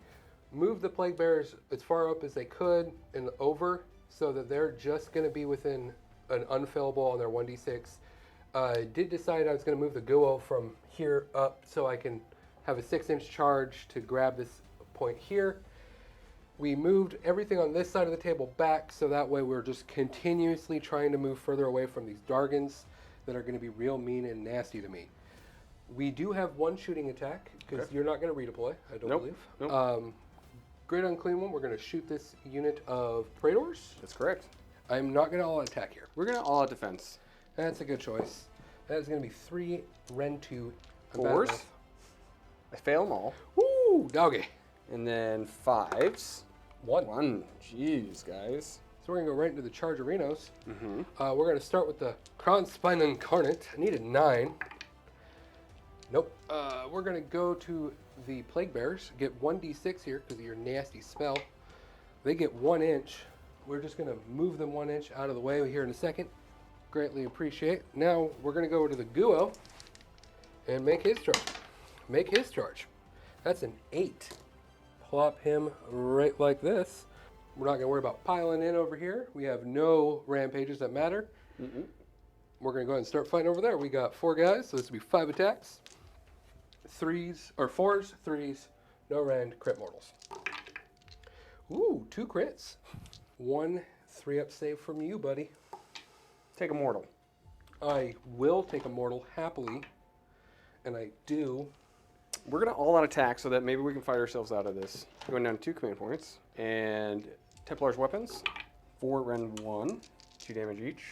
move the plague bearers as far up as they could and over so that they're just going to be within an unfailable on their 1d6. I did decide I was going to move the Guo from here up so I can have a 6-inch charge to grab this point here. We moved everything on this side of the table back so that way we're just continuously trying to move further away from these Dargans that are going to be real mean and nasty to me. We do have one shooting attack because you're not going to redeploy, I don't believe. Nope. Great Unclean One, we're going to shoot this unit of Praetors. That's correct. I'm not going to all attack here. We're going to all out defense. That's a good choice. That is going to be 3 Ren 2. 4s. I fail them all. Woo, doggy. And then 5s. 1. Jeez, guys. So we're going to go right into the Chargerinos. Mm-hmm. We're going to start with the Crown Spine Incarnate. I needed 9. Nope. We're going to go to the Plague Bearers. Get 1d6 here because of your nasty spell. They get 1 inch. We're just going to move them 1 inch out of the way here in a second. Greatly appreciate. Now we're going to go to the Guo and make his charge. That's an 8. Plop him right like this. We're not going to worry about piling in over here. We have no rampages that matter. Mm-mm. We're going to go ahead and start fighting over there. We got 4 guys, so this will be 5 attacks. 4s, 3s, no rend, crit mortals. Ooh, 2 crits. 1 3-up save from you, buddy. Take a mortal. I will take a mortal happily, and I do. We're going to all out attack so that maybe we can fight ourselves out of this. Going down to 2 command points. And Templar's Weapons, 4 rend 1, 2 damage each.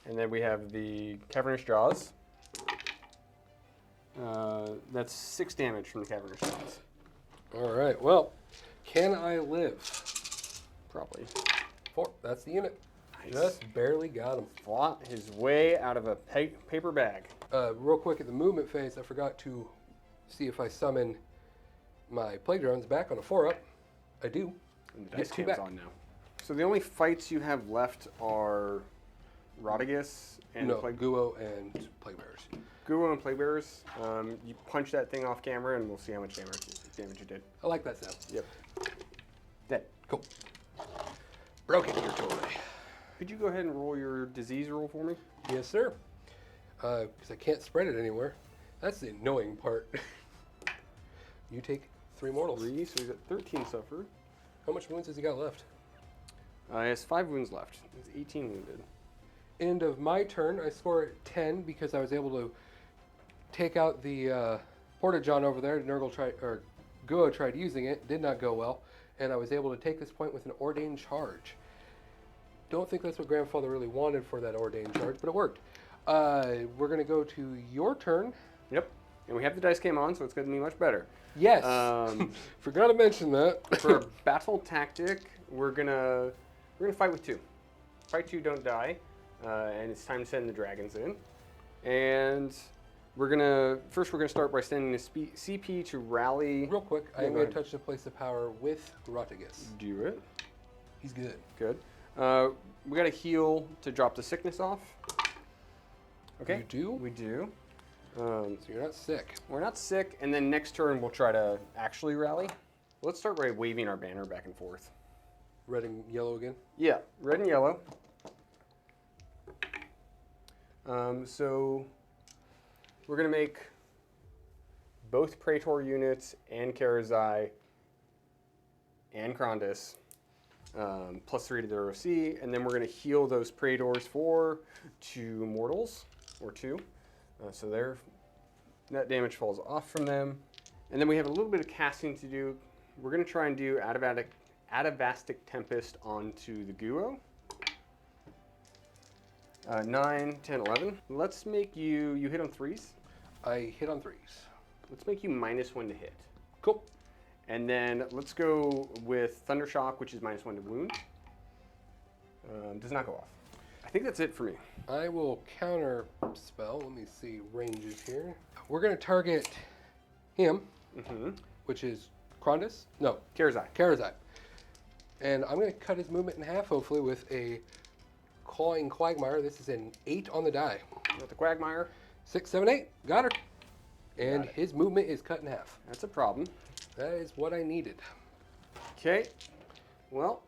And then we have the Cavernous Jaws. That's 6 damage from the Cavernous Jaws. All right, well, can I live? Probably. 4, that's the unit. Nice. Just barely got him. Fought his way out of a paper bag. Real quick, at the movement phase, I forgot to see if I summon my Plague Drones back on a 4-up. I do. And the Get dice 2 cam's back. on now. So the only fights you have left are Rotigus and Plague Guo and Plague Bearers. Guru and Plague Bearers. You punch that thing off camera and we'll see how much damage it is. damage it did. I like that sound. Yep. Dead. Cool. Broken your toy. Could you go ahead and roll your disease roll for me? Yes, sir. Because I can't spread it anywhere. That's the annoying part. You take 3 mortals. 3, so he's at 13 suffered. How much wounds has he got left? He has 5 wounds left. He's 18 wounded. End of my turn, I score 10 because I was able to take out the Porta-John over there. Guo tried using it, did not go well, and I was able to take this point with an ordained charge. Don't think that's what Grandfather really wanted for that ordained charge, but it worked. We're going to go to your turn. Yep. And we have the dice came on, so it's going to be much better. Yes. Forgot to mention that. For a battle tactic, we're gonna fight with 2. Fight 2, don't die, and it's time to send the dragons in. And we're gonna start by sending a CP to rally. Real quick, I am going to touch the place of power with Rotigus. Do it. He's good. Good. We got to heal to drop the sickness off. Okay. You do? We do. So you're not sick. We're not sick, and then next turn we'll try to actually rally. Let's start by waving our banner back and forth. Red and yellow again? Yeah, red and yellow. So we're going to make both Praetor units and Karazai and Krondys +3 to their OC, and then we're going to heal those Praetors for 2 mortals, or 2. So their net damage falls off from them. And then we have a little bit of casting to do. We're going to try and do Atavastic Tempest onto the Guo. 9, 10, 11. Let's make you hit on 3s. I hit on 3s. Let's make you -1 to hit. Cool. And then let's go with Thundershock, which is -1 to wound. Does not go off. I think that's it for me. I will counter spell. Let me see ranges here. We're going to target him, which is Krondys? No, Karazai. And I'm going to cut his movement in half, hopefully, with a Clawing Quagmire. This is an 8 on the die. With the Quagmire. 6, 7, 8. Got her. And Got it. his movement is cut in half. That's a problem. That is what I needed. Okay. Well,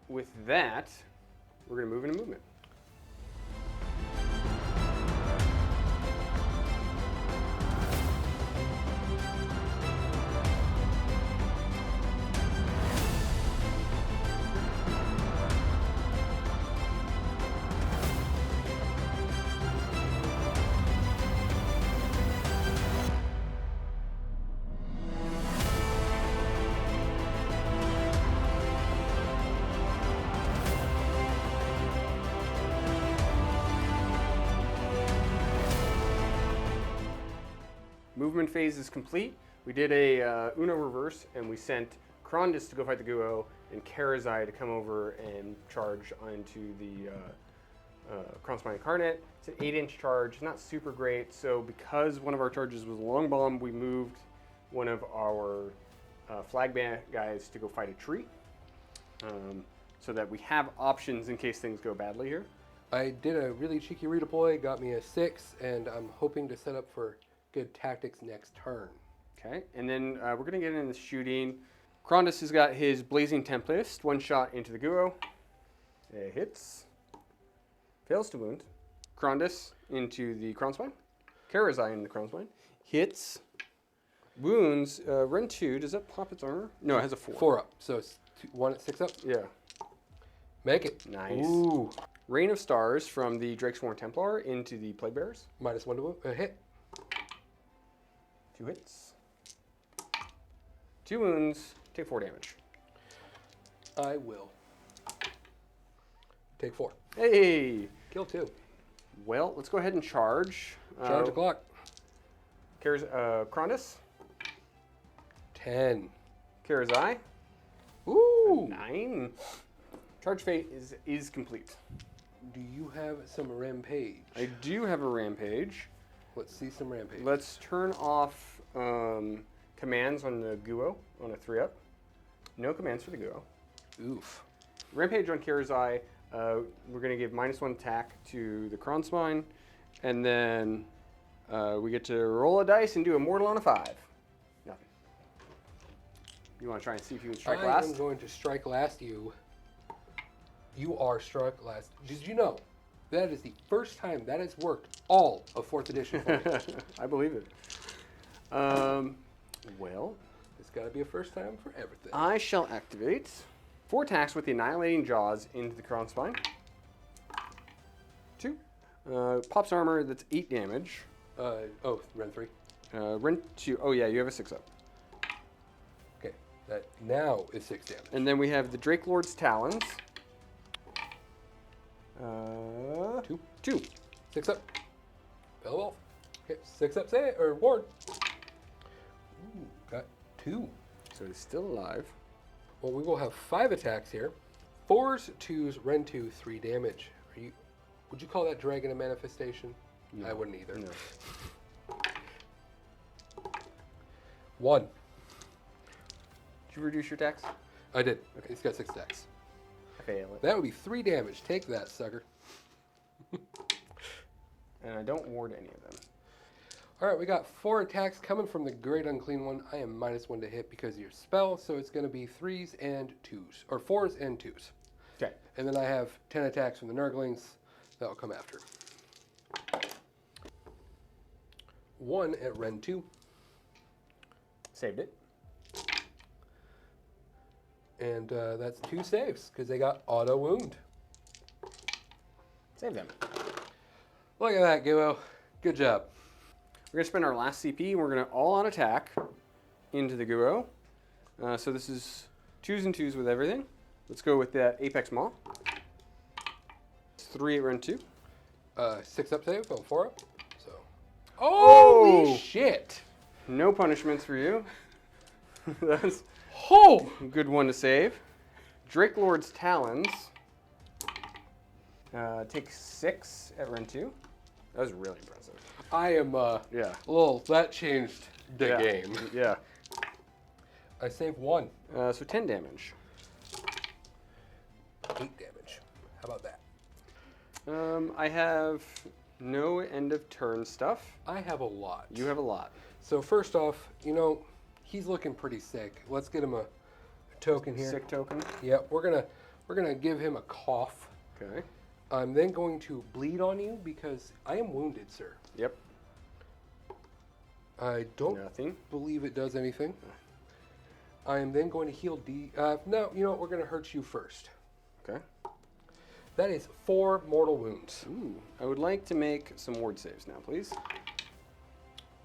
with that, we're going to move into movement. Movement phase is complete. We did a Uno reverse, and we sent Krondys to go fight the Guo, and Karazai to come over and charge onto the Krondys Incarnate. It's an 8-inch charge, not super great. So because one of our charges was a long bomb, we moved one of our flag band guys to go fight a tree, so that we have options in case things go badly here. I did a really cheeky redeploy, got me a 6, and I'm hoping to set up for good tactics next turn. Okay, and then we're going to get into shooting. Krondys has got his Blazing Tempest, 1 shot into the Guo. It hits. Fails to wound. Krondys into the Crownspine. Karazai into the Crownspine. Hits. Wounds. Run 2. Does that pop its armor? No, it has a 4. 4 up. So it's 1 at 6 up. Yeah. Make it. Nice. Ooh. Rain of Stars from the Drakesworn Templar into the Plague Bearers. -1 to hit. 2 hits. 2 wounds. Take 4 damage. I will. Take 4. Hey! Kill 2. Well, let's go ahead and charge. Charge the clock. Krondys. 10. Karazai. Ooh. 9. Charge fate is complete. Do you have some rampage? I do have a rampage. Let's see some rampage. Let's turn off commands on the Guo on a 3-up. No commands for the Guo. Oof. Rampage on Karazai. We're going to give -1 attack to the Krondys, and then we get to roll a dice and do a mortal on a 5. Nothing. You want to try and see if you can strike I last? am going to strike last you. You are struck last. Did you know that is the first time that has worked all of 4th edition for me? I believe it. Well, It's got to be a first time for everything. I shall activate 4 attacks with the Annihilating Jaws into the Crown Spine. 2. Pops armor, that's 8 damage. Ren 3. Rent 2. Oh, yeah, you have a 6 up. Okay, that now is 6 damage. And then we have the Drake Lord's Talons. 2. 2. 6 up. Bell Wolf. Okay, 6 up, say it, or ward. Ooh, got 2. So he's still alive. Well, we will have 5 attacks here. 4s, 2s, Ren 2, 3 damage. Would you call that dragon a manifestation? No. I wouldn't either. No. 1. Did you reduce your attacks? I did. Okay, he's got 6 attacks. I fail it. That would be 3 damage. Take that, sucker. And I don't ward any of them. All right, we got 4 attacks coming from the Great Unclean One. I am -1 to hit because of your spell, so it's going to be 3s and 2s, or 4s and 2s. Okay. And then I have 10 attacks from the Nurglings. That'll come after. 1 at Ren 2. Saved it. And that's 2 saves, because they got auto wound. Save them. Look at that, Guo. Good job. We're going to spend our last CP, and we're going to all out attack into the Guo. So this is 2s and 2s with everything. Let's go with that Apex Maw. It's 3 at Ren 2. 6 up save, 4 up. So. Oh! Holy shit! No punishments for you. That's Oh! a good one to save. Drake Lord's Talons. Take 6 at Ren 2. That was really impressive. I am, Yeah. well, that changed the Yeah. game. Yeah. I saved 1. So 10 damage. 8 damage. How about that? I have no end of turn stuff. I have a lot. You have a lot. So first off, he's looking pretty sick. Let's get him a token here. Sick token. Yep, we're gonna give him a cough. Okay. I'm then going to bleed on you because I am wounded, sir. Yep. I don't Nothing. believe it does anything. I am then going to heal D. No, you know what? We're going to hurt you first. Okay. That is 4 mortal wounds. Ooh. I would like to make some ward saves now, please.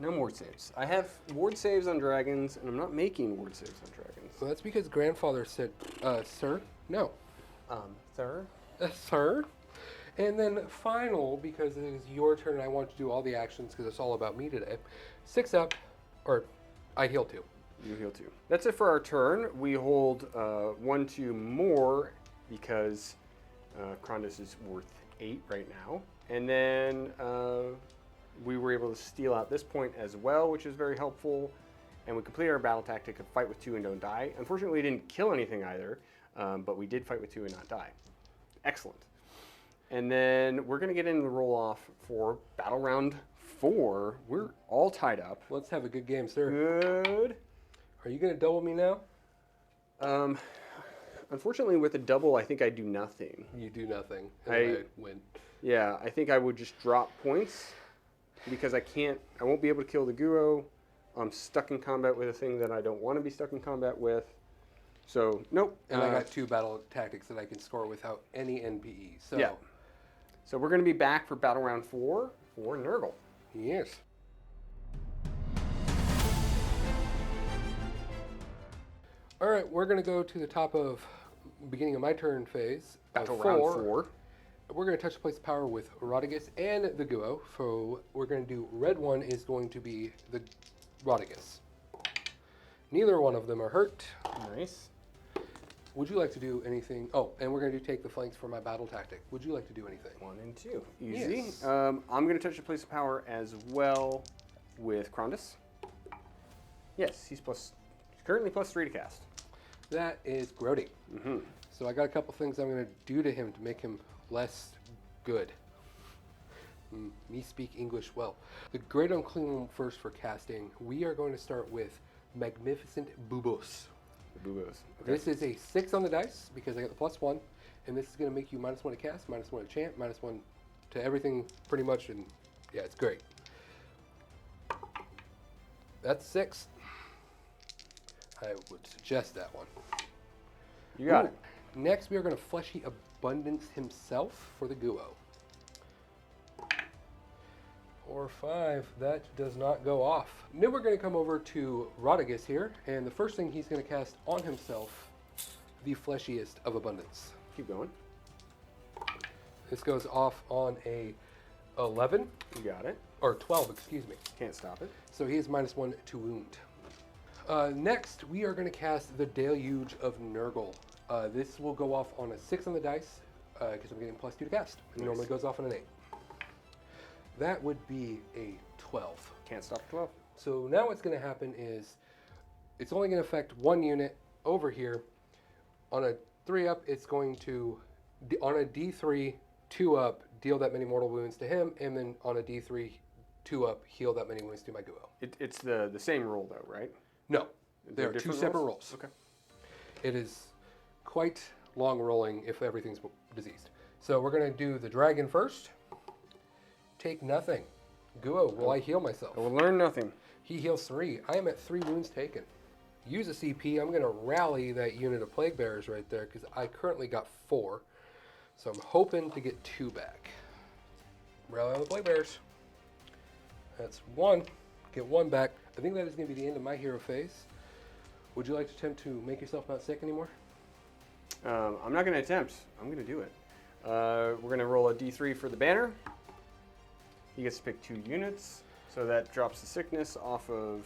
No ward saves. I have ward saves on dragons, and I'm not making ward saves on dragons. Well, that's because grandfather said, sir, no. Sir? Sir? And then final, because it is your turn and I want to do all the actions because it's all about me today. 6 up, or I heal 2. You heal 2. That's it for our turn. We hold 1, 2 more because Krondys is worth 8 right now. And then we were able to steal out this point as well, which is very helpful. And we completed our battle tactic of fight with 2 and don't die. Unfortunately, we didn't kill anything either, but we did fight with 2 and not die. Excellent. And then we're going to get into the roll-off for Battle Round 4. We're all tied up. Let's have a good game, sir. Good. Are you going to double me now? Unfortunately, with a double, I think I do nothing. You do nothing, and I I win. Yeah, I think I would just drop points because I won't be able to kill the Guo. I'm stuck in combat with a thing that I don't want to be stuck in combat with. So, nope. And I got 2 battle tactics that I can score without any NPE. So, Yeah. So we're going to be back for Battle Round 4 for Nurgle. Yes. All right, we're going to go to the top of beginning of my turn phase. Battle Round 4. We're going to touch the place of power with Rotigus and the Guo. So we're going to do red 1 is going to be the Rotigus. Neither one of them are hurt. Nice. Would you like to do anything? Oh, and we're going to take the flanks for my battle tactic. Would you like to do anything? 1 and 2. Easy. Yes. I'm going to touch the place of power as well with Krondys. Yes, he's currently +3 to cast. That is grody. Mm-hmm. So I got a couple things I'm going to do to him to make him less good. Me speak English well. The Great Unclean One first for casting. We are going to start with Magnificent Bubos. The buboes. Okay. This is a 6 on the dice because I got the +1, and this is going to make you -1 to cast, -1 to chant, -1 to everything pretty much, and yeah, it's great. That's 6. I would suggest that one. You got it. Next, we are going to Fleshy Abundance himself for the Guo. 4 or 5, that does not go off. Then we're going to come over to Rotigus here, and the first thing he's going to cast on himself, the Fleshiest of Abundance. Keep going. This goes off on a 11, You got it. or 12, excuse me. Can't stop it. So he is -1 to wound. Next, we are going to cast the Deluge of Nurgle. This will go off on a 6 on the dice, because I'm getting +2 to cast. It Nice. normally goes off on an 8. That would be a 12. Can't stop 12. So now what's going to happen is it's only going to affect one unit over here. On a 3-up, it's going to, on a D3 2-up, deal that many mortal wounds to him, and then on a D3 2-up, heal that many wounds to my Guo. It's the same roll though, right? No, they They're are 2 different separate rolls? rolls. Okay. It is quite long rolling if everything's diseased. So we're going to do the dragon first. Take nothing. Guo, will I heal myself? I will learn nothing. He heals 3. I am at 3 wounds taken. Use a CP. I'm going to rally that unit of Plague Bearers right there because I currently got 4. So I'm hoping to get 2 back. Rally on the Plague Bearers. That's 1. Get 1 back. I think that is going to be the end of my hero phase. Would you like to attempt to make yourself not sick anymore? I'm not going to attempt. I'm going to do it. We're going to roll a D3 for the banner. He gets to pick 2 units. So that drops the sickness off of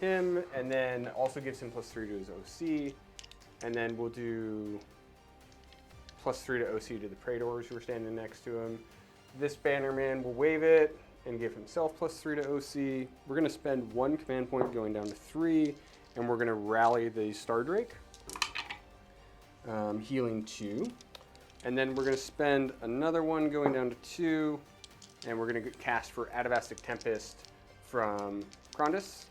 him, and then also gives him +3 to his OC. And then we'll do +3 to OC to the Praetors who are standing next to him. This Bannerman will wave it and give himself +3 to OC. We're going to spend 1 command point going down to 3, and we're going to rally the Stardrake, healing 2. And then we're going to spend another 1 going down to 2, and we're going to cast for Atavastic Tempest from Krondys.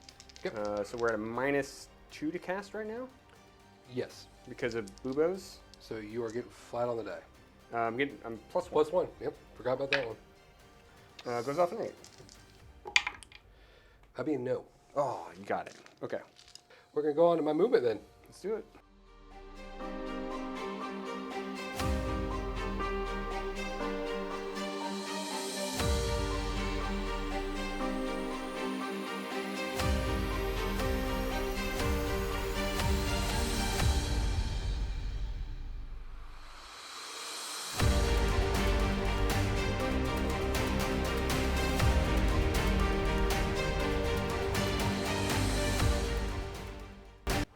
Yep. So we're at a -2 to cast right now Yes. because of buboes. So you are getting flat on the die. I'm +1. +1. Yep. Forgot about that one. Goes off an 8. That'd be a no. Oh, you got it. Okay, We're going to go on to my movement then. let's do it.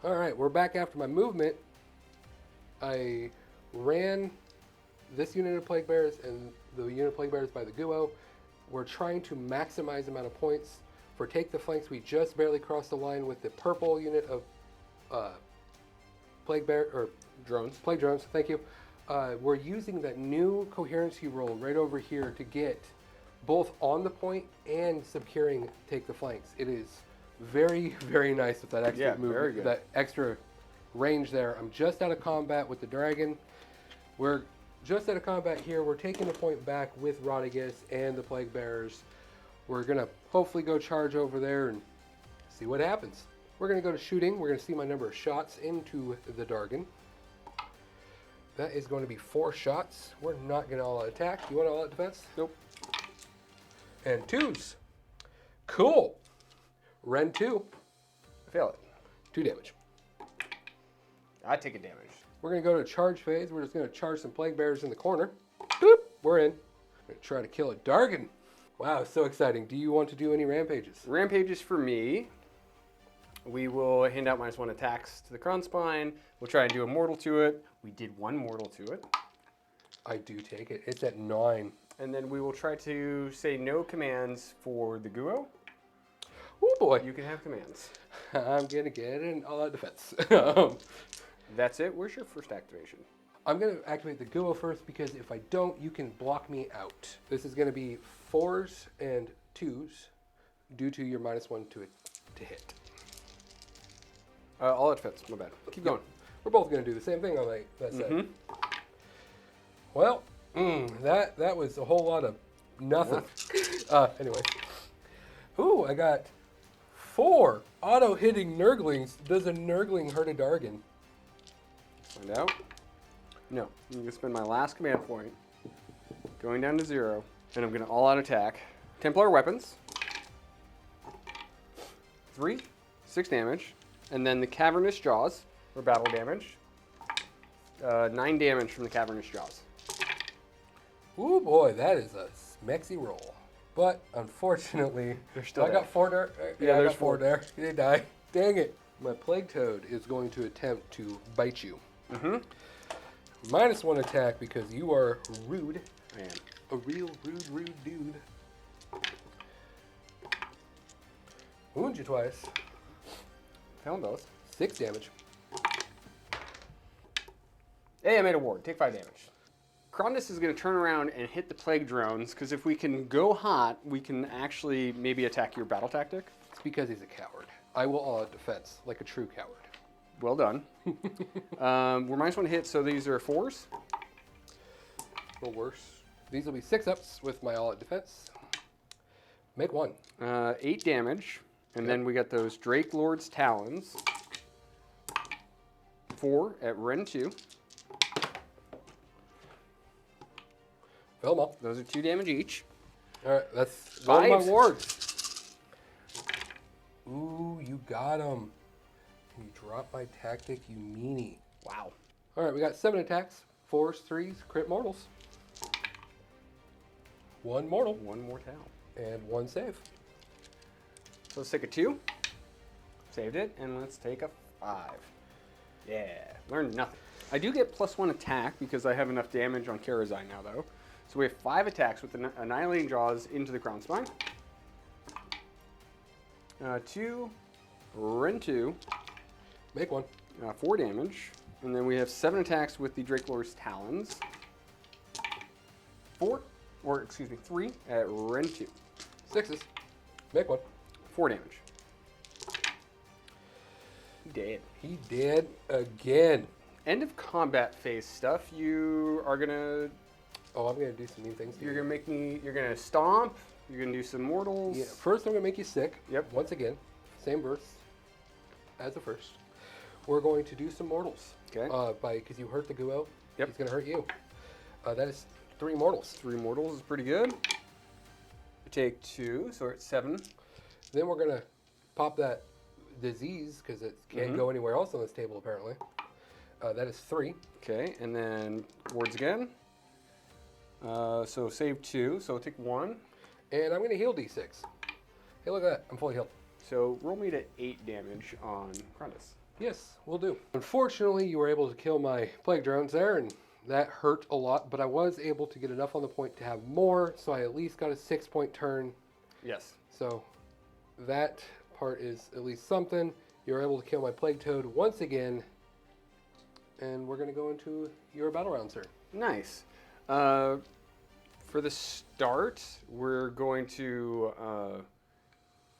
All right, we're back after my movement. I ran this unit of Plague Bearers and the unit of Plague Bearers by the Guo. We're trying to maximize the amount of points. For Take the Flanks, we just barely crossed the line with the purple unit of Plague Bear, or Drones. Plague Drones, thank you. We're using that new coherency roll right over here to get both on the point and securing Take the Flanks. It is very, very nice with that extra Yeah, movement, very good. that extra range there. I'm just out of combat with the dragon. We're just out of combat here. We're taking a point back with Rotigus and the Plague Bearers. We're gonna hopefully go charge over there and see what happens. We're gonna go to shooting. We're gonna see my number of shots into the Dargon. That is going to be 4 shots. We're not gonna all out attack. You want all out defense? Nope. And 2s. Cool. Ren 2. Fail it. 2 damage. I take a damage. We're going to go to charge phase. We're just going to charge some Plague Bearers in the corner. Boop. We're in. Going to try to kill a Dargon. Wow, so exciting. Do you want to do any rampages? Rampages for me. We will hand out -1 attacks to the Kronspine. We'll try and do a mortal to it. We did 1 mortal to it. I do take it. It's at 9. And then we will try to say no commands for the Guo. Oh boy. You can have commands. I'm going to get an all-out defense. That's it. Where's your first activation? I'm going to activate the Guo first because if I don't, you can block me out. This is going to be 4s and 2s due to your -1 to hit. All at defense. My bad. Keep going. We're both going to do the same thing on that side. Mhm. Well, that was a whole lot of nothing. Anyway. Ooh, I got 4 auto-hitting Nurglings. Does a Nurgling hurt a Dargon? Find out. No. I'm going to spend my last command point, going down to 0, and I'm going to all-out attack. Templar weapons. 3, 6 damage, and then the Cavernous Jaws for battle damage. 9 damage from the Cavernous Jaws. Ooh boy, that is a smexy roll. But unfortunately, They're still I got 4 there. Yeah, I there's got 4 4. there. They die. Dang it. My Plague Toad is going to attempt to bite you. Mm-hmm. -1 attack because you are rude. I am. A real rude dude. Wound you twice. Found those. 6 damage. Hey, I made a ward. Take 5 damage. Krondys is going to turn around and hit the Plague Drones, because if we can go hot, we can actually maybe attack your battle tactic. It's because he's a coward. I will all out defense, like a true coward. Well done. We're -1 hit, so these are 4s. Or worse. These will be 6-ups with my all out defense. Make 1. 8 damage. And then we got those Drake Lord's Talons. 4 at Ren 2. Fill them up. Those are 2 damage each. Alright, that's one of 5. my wards. Ooh, you got him. You dropped my tactic, you meanie. Wow. Alright, we got 7 attacks. 4s, 3s, crit mortals. 1 mortal. 1 mortal. And 1 save. So let's take a 2. Saved it. And let's take a 5. Yeah. Learned nothing. I do get +1 attack because I have enough damage on Karazai now, though. So we have 5 attacks with the Annihilating Jaws into the Crown Spine. 2, Ren 2. Make 1. 4 damage. And then we have 7 attacks with the Drake Lord's Talons. 3 at Ren 2. 6s. Make 1. 4 damage. He dead. He did again. End of combat phase stuff. You are gonna. Oh, I'm gonna do some mean things. You're gonna make me. You're gonna stomp. You're gonna do some mortals. Yeah, first, I'm gonna make you sick. Yep. Once again, same burst as the first. We're going to do some mortals. Okay. Because you hurt the Guo. Yep. He's gonna hurt you. That is 3 mortals. 3 mortals is pretty good. We take 2, so we're at 7. Then we're gonna pop that disease because it can't go anywhere else on this table apparently. That is 3. Okay, and then wards again. So save 2, so take 1. And I'm gonna heal D6. Hey, look at that! I'm fully healed. So roll me to 8 damage on Krondys. Yes, we'll do. Unfortunately, you were able to kill my plague drones there, and that hurt a lot. But I was able to get enough on the point to have more, so I at least got a 6-point turn. Yes. So that part is at least something. You're able to kill my plague toad once again, and we're gonna go into your battle round, sir. Nice. For the start, we're going to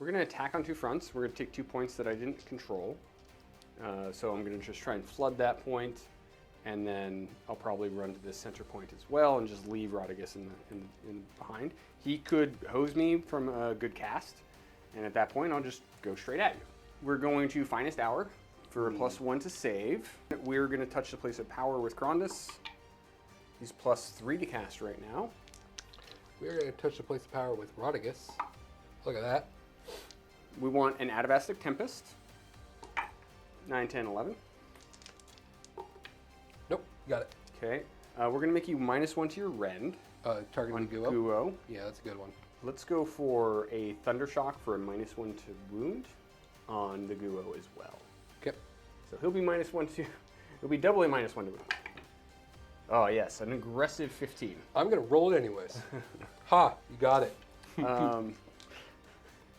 attack on 2 fronts. We're going to take 2 points that I didn't control. So I'm going to just try and flood that point, and then I'll probably run to this center point as well and just leave Rotigus in behind. He could hose me from a good cast, and at that point I'll just go straight at you. We're going to Finest Hour for a +1 to save. We're going to touch the place of power with Krondys. He's +3 to cast right now. We're going to touch the place of power with Rotigus. Look at that. We want an Atavastic Tempest. 9, 10, 11. Nope, got it. Okay. We're going to make you -1 to your rend. Targeting On Guo. Guo. Yeah, that's a good one. Let's go for a Thundershock for a -1 to wound on the Guo as well. Okay. So he'll be -1 to... He'll be doubly -1 to wound. Oh, yes. An aggressive 15. I'm going to roll it anyways. Ha, you got it.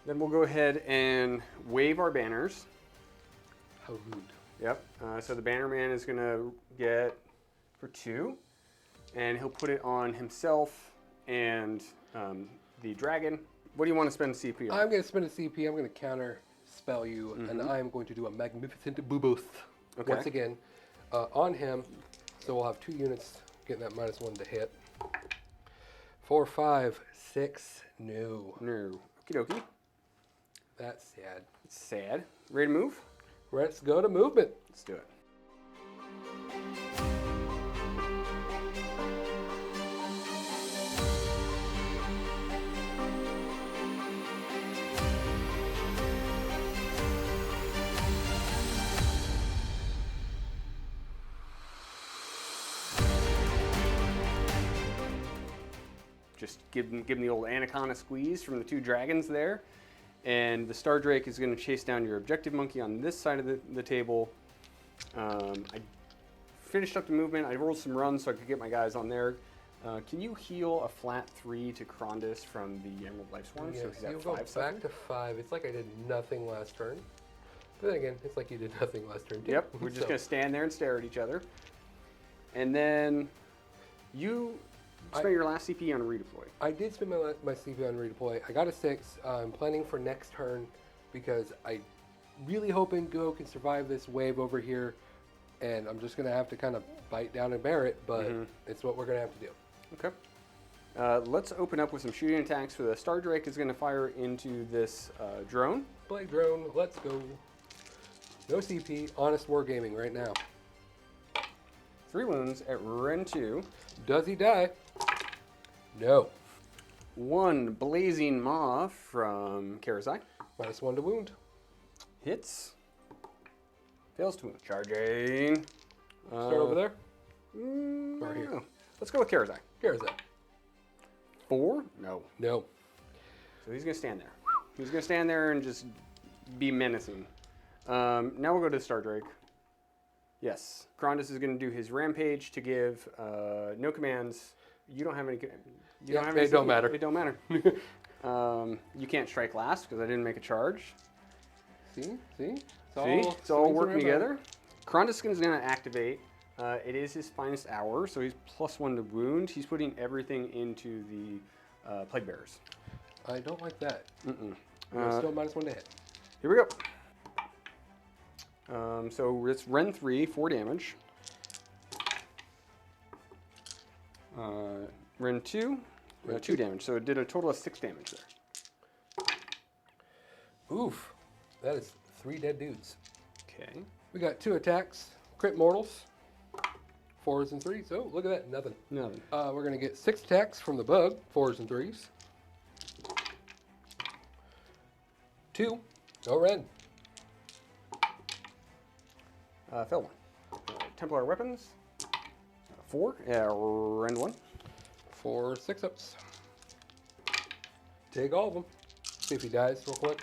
Then we'll go ahead and wave our banners. How rude. Yep. So the banner man is going to get for 2. And he'll put it on himself and the dragon. What do you want to spend CP on? I'm going to spend a CP. I'm going to counter spell you, and I am going to do a magnificent boost Okay. once again on him. So we'll have 2 units getting that -1 to hit. 4, 5, 6. No. No. Okie dokie. That's sad. It's sad. Ready to move? Let's go to movement. Let's do it. Just give them the old anaconda squeeze from the 2 dragons there. And the Stardrake is going to chase down your objective monkey on this side of the table. I finished up the movement. I rolled some runs so I could get my guys on there. Can you heal a flat 3 to Krondys from the Emerald Life Swarm? Yes, So he's you'll at go 5 back suffered? to 5. It's like I did nothing last turn. But then again, it's like you did nothing last turn too. Yep, we're just going to stand there and stare at each other. And then you spent your last CP on a redeploy. I did spend my CP on redeploy. I got a 6. I'm planning for next turn because I really hoping Go can survive this wave over here, and I'm just going to have to kind of bite down and bear it, but it's what we're going to have to do. Okay. Let's open up with some shooting attacks. For the Stardrake is going to fire into this drone. Blade drone, let's go. No CP, honest wargaming right now. 3 wounds at Ren 2. Does he die? No. 1 blazing maw from Karazai. -1 to wound. Hits. Fails to wound. Charging. Start over there. Or here. Let's go with Karazai. Here's that. 4? No. No. So he's going to stand there. He's going to stand there and just be menacing. Now we'll go to the Stardrake. Yes. Krondys is going to do his rampage to give no commands. You don't have any. You don't have any. It don't matter. It don't matter. You can't strike last because I didn't make a charge. See? It's all working together. Krondys is going to activate. It is his finest hour, so he's +1 to wound. He's putting everything into the Plague Bearers. I don't like that. Mm-mm. Still -1 to hit. Here we go. So it's Ren 3, 4 damage. Ren 2, 2 damage. So it did a total of 6 damage there. Oof. That is 3 dead dudes. Okay. We got 2 attacks. Crit mortals. 4s and 3s. Oh, look at that. Nothing. Nothing. We're going to get 6 attacks from the bug. 4s and 3s. 2. No Ren. Fell 1. Templar weapons. 4. Ren 1. 4 6-ups. Take all of them. See if he dies real quick.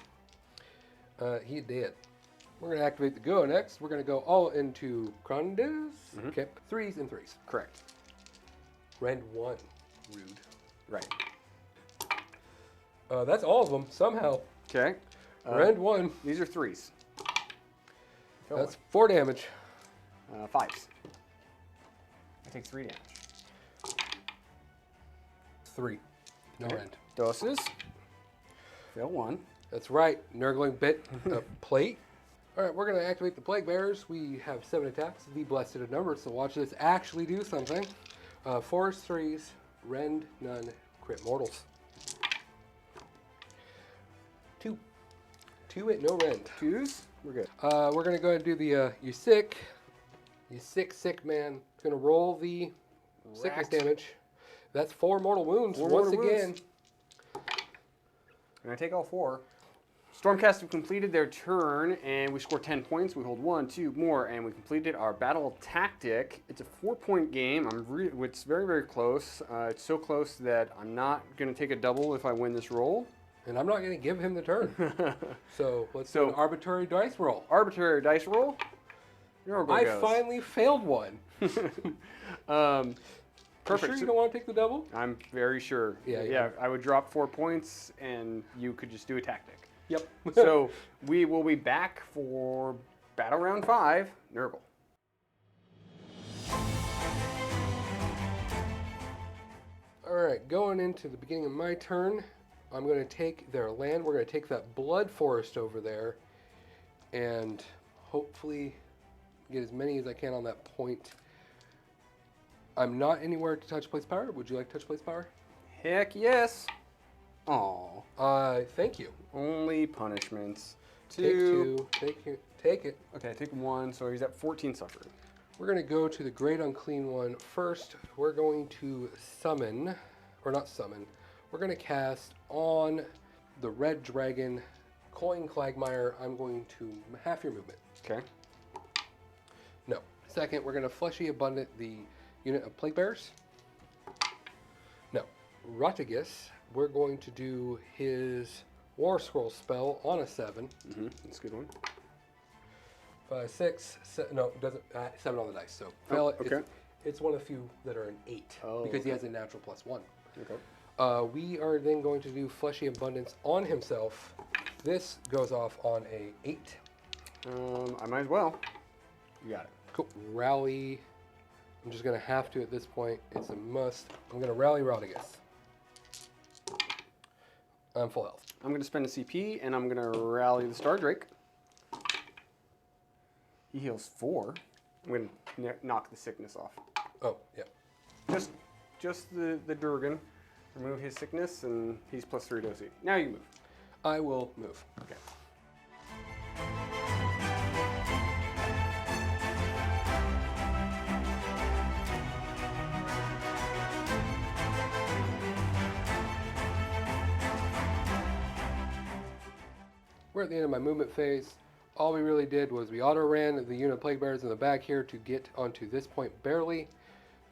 He did. We're going to activate the Go next. We're going to go all into Krondys. Okay. 3s and 3s. Correct. Ren 1. Rude. Right. That's all of them, somehow. Okay. Ren 1. These are 3s. Fell That's 4 damage. 5s. I take 3 damage. 3. No Okay. Ren. Doses. Fail 1. That's right. Nurgling bit a plate. All right, we're going to activate the Plague Bearers. We have 7 attacks. The blessed of numbers. So watch this actually do something. 4s, 3s, rend, none, crit mortals. 2. 2 at no rend. 2s. We're good. We're going to go ahead and do the you sick man. Going to roll the sickness Racked. damage. That's 4 mortal wounds. 4 Once mortal again. wounds. And I take all 4. Stormcast have completed their turn, and we score 10 points. We hold 1, 2 more, and we completed our battle tactic. It's a 4-point game. It's very, very close. It's so close that I'm not going to take a double if I win this roll. And I'm not going to give him the turn. So let's do an arbitrary dice roll. Arbitrary dice roll. Nurgle I goes. finally failed one. Perfect. You sure you don't want to take the double? I'm very sure. Yeah. I would drop 4 points, and you could just do a tactic. Yep. So we will be back for Battle Round 5, Nurgle. All right, going into the beginning of my turn, I'm going to take their land. We're going to take that blood forest over there, and hopefully get as many as I can on that point. I'm not anywhere to touch place power. Would you like touch place power? Heck yes. Aw. Thank you. Only punishments. Take two. Take it. Okay, take 1, so he's at 14 suffering. We're going to go to the Great Unclean One first. We're going to summon, or not summon, we're going to cast on the red dragon, Coin Quagmire. I'm going to half your movement. Okay. No. Second, we're going to Fleshy Abundant the unit of Plague Bearers. No. Rotigus, we're going to do his War Scroll spell on a 7. Mm-hmm. That's a good one. 5, 6, no, it doesn't, 7 on the dice, so fail it. Okay. It's one of the few that are an 8, because he has a natural +1. Okay. We are then going to do Fleshy Abundance on himself. This goes off on a 8. I might as well. You got it. Cool. Rally. I'm just going to have to at this point. It's a must. I'm going to rally Rotigus. I'm full health. I'm going to spend a CP, and I'm going to rally the Stardrake. He heals 4. I'm going to knock the sickness off. Oh, yeah. Just the Durgan. Remove his sickness, and he's +3 to OC. Now you move. I will move. Okay. We're at the end of my movement phase. All we really did was we auto-ran the unit of Plague Bearers in the back here to get onto this point barely.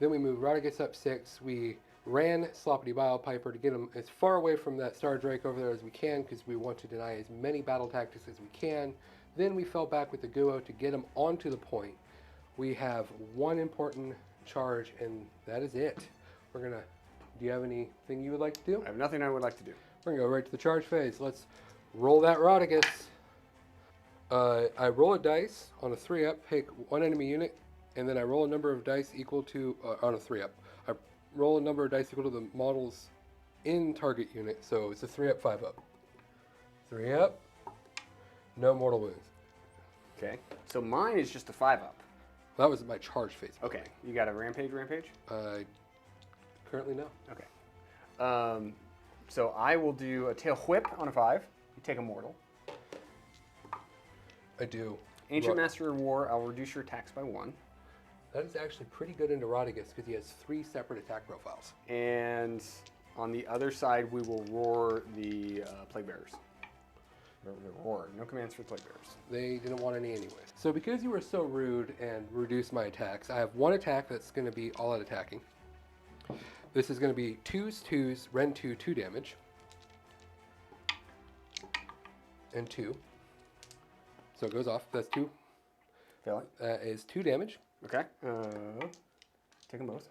Then we moved Rotigus up 6. We ran Sloppity Biopiper to get him as far away from that Stardrake over there as we can because we want to deny as many battle tactics as we can. Then we fell back with the Guo to get him onto the point. We have one important charge, and that is it. We're gonna. Do you have anything you would like to do? I have nothing I would like to do. We're gonna go right to the charge phase. Let's roll that Rotigus. I roll a dice on a 3-up, pick one enemy unit, and then I roll a number of dice equal to on a 3-up. I roll a number of dice equal to the models in target unit, so it's a 3-up, 5-up. 3-up, no mortal wounds. Okay. So mine is just a 5-up. That was my charge phase. Okay. You got a rampage? Currently no. Okay. So I will do a tail whip on a 5. You take a mortal. I do. Ancient Master of War, I'll reduce your attacks by 1. That is actually pretty good into Rotigus because he has 3 separate attack profiles. And on the other side, we will roar the Plague Bearers. The roar. No commands for Plague Bearers. They didn't want any anyways. So because you were so rude and reduced my attacks, I have one attack that's going to be all out attacking. This is going to be 2s, Ren 2, 2 damage. And 2. So it goes off. That's 2. Fail it. That is 2 damage. Okay. Take them both.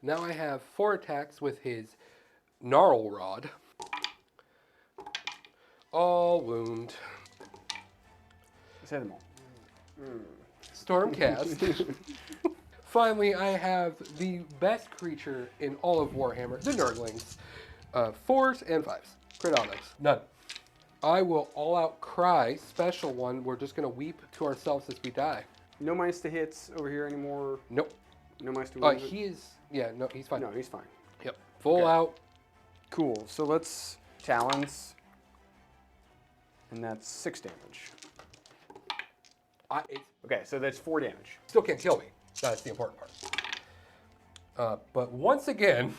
Now I have 4 attacks with his Gnarl Rod. All wound. Say them all. Stormcast. Finally, I have the best creature in all of Warhammer, the Nurglings. 4s and 5s. Crit on those. None. I will all out cry, special one. We're just going to weep to ourselves as we die. No minus to hits over here anymore. Nope. No minus to wounds. He is, yeah, no, he's fine. No, he's fine. Yep. Full out. Cool. So let's Talons. And that's 6 damage. Okay, so that's 4 damage. Still can't kill me. That's the important part. But once again...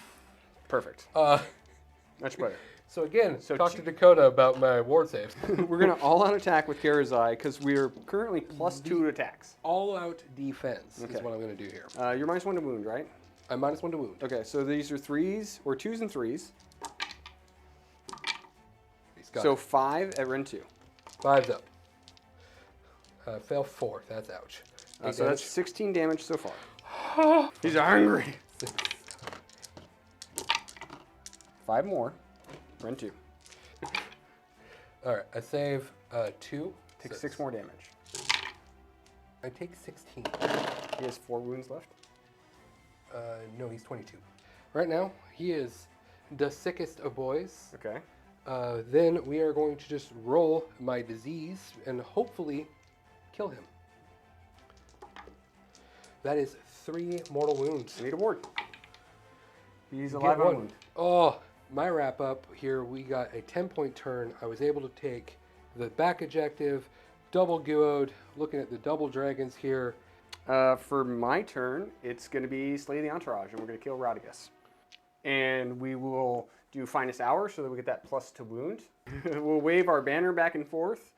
Perfect. Much better. So again, talk to Dakota about my ward saves. We're going to all-out attack with Karazai because we're currently +2 to attacks. All-out defense is what I'm going to do here. You're -1 to wound, right? I'm -1 to wound. Okay, so these are 3s, or 2s and 3s. So 5 at Ren 2. 5's up. Fail 4. That's ouch. So that's 16 damage so far. He's hungry. 5 more. Ren 2. All right, I save 2. Take 6 more damage. I take 16. He has 4 wounds left. No, he's 22. Right now, he is the sickest of boys. Okay. Then we are going to just roll my disease, and hopefully kill him. That is 3 mortal wounds. I need a ward. He's Get alive on one. wound. Oh, my wrap up here, we got a 10-point turn. I was able to take the back objective, double Guod, looking at the double dragons here. For my turn, it's going to be Slay the Entourage, and we're going to kill Rotigus. And we will do Finest Hour so that we get that plus to wound. We'll wave our banner back and forth.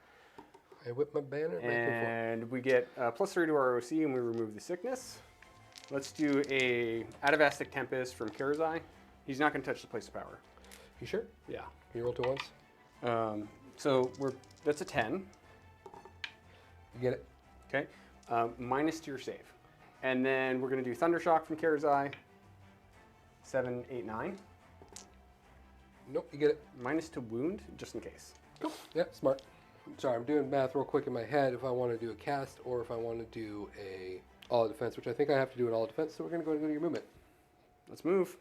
I whip my banner back and forth. And we get +3 to our OC, and we remove the sickness. Let's do a Atavastic Tempest from Karazai. He's not going to touch the place of power. You sure? Yeah. Can you roll 2 ones? So that's a 10. You get it? Okay. Minus to your save. And then we're going to do Thundershock from Karazai. 7, 8, 9. Nope, you get it. Minus to wound, just in case. Cool. Yeah, smart. Sorry, I'm doing math real quick in my head if I want to do a cast or if I want to do a all defense, which I think I have to do an all defense, so we're going to go to your movement. Let's move.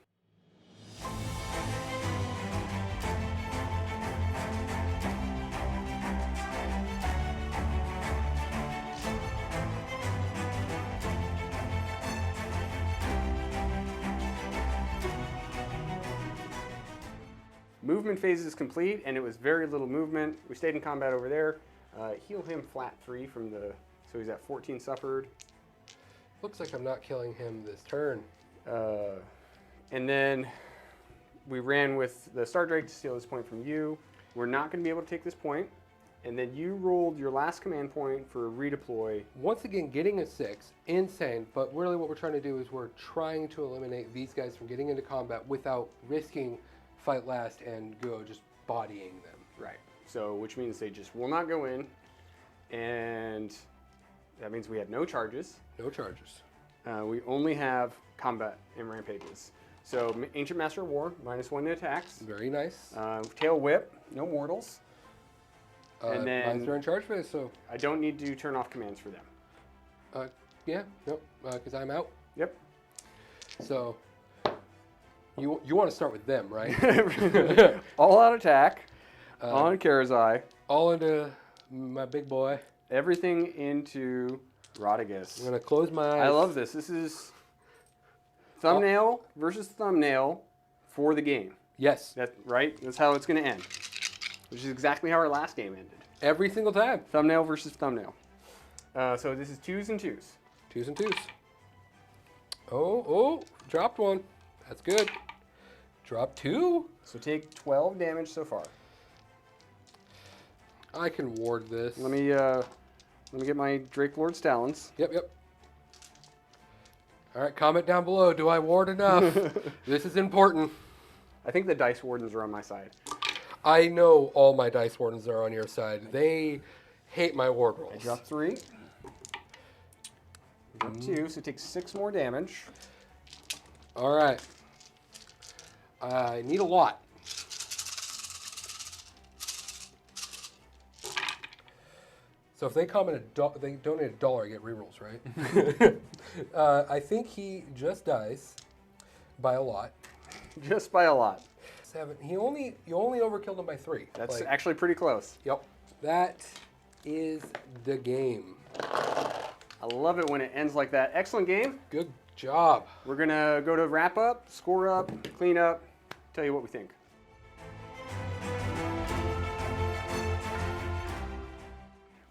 Movement phase is complete, and it was very little movement. We stayed in combat over there. Heal him flat 3 from the, so he's at 14 suffered. Looks like I'm not killing him this turn. And then we ran with the Stardrake to steal this point from you. We're not going to be able to take this point. And then you rolled your last command point for a redeploy. Once again, getting a 6, insane, but really what we're trying to do is we're trying to eliminate these guys from getting into combat without risking fight last and go just bodying them. Right. So, which means they just will not go in. And that means we have no charges. No charges. We only have combat and rampages. So, Ancient Master of War, -1 to attacks. Very nice. Tail Whip, no mortals. And then mine's are in charge phase, so I don't need to turn off commands for them. yeah, nope, because I'm out. Yep. So you want to start with them, right? All out attack on Karazai. All into my big boy. Everything into Rotigus. I'm gonna close my eyes. I love this. This is thumbnail versus thumbnail for the game. Yes. Right? That's how it's going to end. Which is exactly how our last game ended. Every single time. Thumbnail versus thumbnail. So this is 2s and 2s. 2s and 2s. Oh, dropped one. That's good. Drop 2. So take 12 damage so far. I can ward this. Let me get my Drake Lord's Talons. Yep. All right, comment down below. Do I ward enough? This is important. I think the Dice Wardens are on my side. I know all my Dice Wardens are on your side. They hate my ward rolls. I dropped 3. Drop 2, so take 6 more damage. All right. I need a lot. So if they comment they donate $1, I get rerolls, right? I think he just dies by a lot. Just by a lot. 7. You only overkilled him by 3. That's actually pretty close. Yep. That is the game. I love it when it ends like that. Excellent game. Good job. We're going to go to wrap up, score up, clean up, tell you what we think.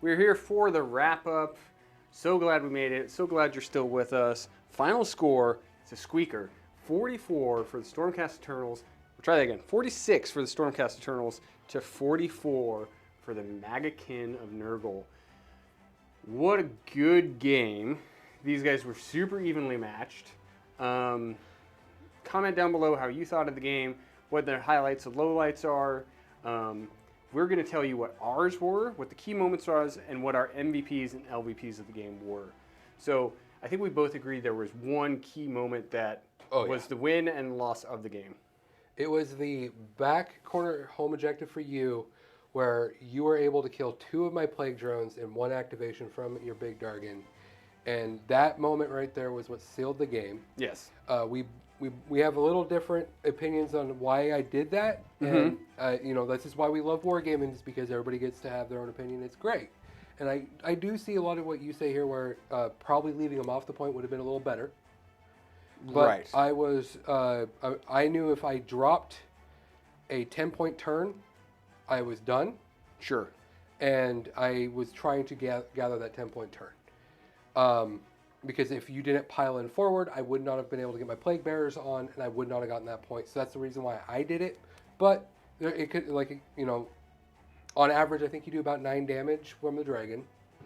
We're here for the wrap up. So glad we made it. So glad you're still with us. Final score, it's a squeaker. 44 for the Stormcast Eternals. We'll try that again. 46 for the Stormcast Eternals to 44 for the Maggotkin of Nurgle. What a good game. These guys were super evenly matched. Comment down below how you thought of the game, what the highlights and lowlights are. We're going to tell you what ours were, what the key moments was, and what our MVPs and LVPs of the game were. So I think we both agreed there was one key moment that was the win and loss of the game. It was the back corner home objective for you, where you were able to kill 2 of my plague drones in 1 activation from your big Dargon. And that moment right there was what sealed the game. Yes. We have a little different opinions on why I did that. And, this is why we love wargaming, is because everybody gets to have their own opinion. It's great. And I do see a lot of what you say here, where probably leaving him off the point would have been a little better. But Right. I knew if I dropped a 10-point turn, I was done. Sure. And I was trying to gather that 10-point turn. Because if you didn't pile in forward, I would not have been able to get my Plague Bearers on, and I would not have gotten that point. So that's the reason why I did it. But it could, on average, I think you do about 9 damage from the dragon.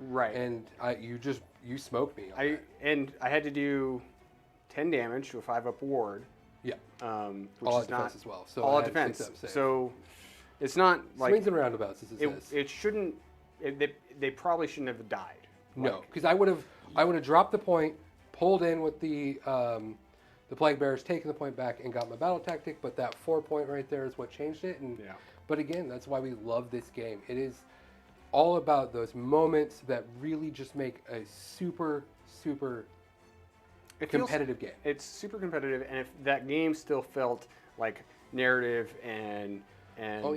Right. And you smoked me. I had to do 10 damage to a 5-up ward. Yeah. Which all is at not defense as well. So all I at had defense. 6-up save. So it's not like swings and roundabouts, as it says. it shouldn't. They probably shouldn't have died. No, because I would have dropped the point, pulled in with the Plague Bearers, taken the point back, and got my battle tactic. But that 4-point right there is what changed it. And Yeah. But again, that's why we love this game. It is all about those moments that really just make a super, super competitive game. It's super competitive, and if that game still felt like narrative and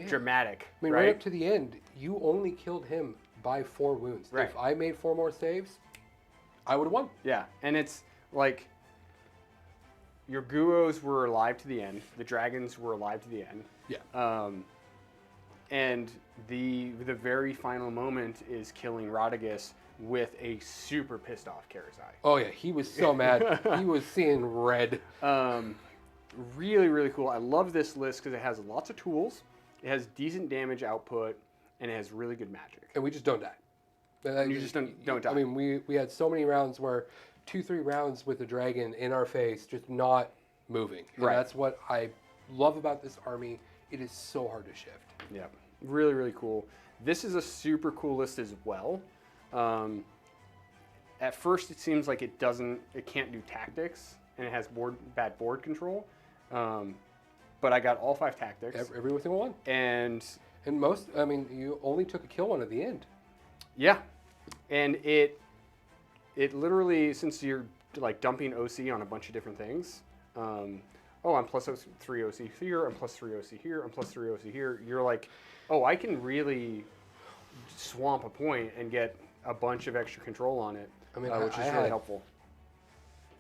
dramatic, I mean, right up to the end, you only killed him by 4 wounds. Right. If I made 4 more saves, I would have won. Yeah, and it's like your Guos were alive to the end. The dragons were alive to the end. Yeah. And the very final moment is killing Rotigus with a super pissed off Karazai. Oh yeah, he was so mad. He was seeing red. Really, really cool. I love this list because it has lots of tools, it has decent damage output, and it has really good magic. And we just don't die. You just don't die. I mean, we had so many rounds where 2-3 rounds with the dragon in our face, just not moving. And Right. that's what I love about this army. It is so hard to shift. Yeah, really, really cool. This is a super cool list as well. At first, it seems like it can't do tactics, and it has bad board control. But I got all 5 tactics. Every single one. And most, I mean, you only took a kill one at the end. yeah, and it literally, since you're like dumping OC on a bunch of different things. I'm plus 3 OC here, I'm plus 3 OC here, I'm plus 3 OC here. You're like, oh, I can really swamp a point and get a bunch of extra control on it, I mean, which is I really had helpful.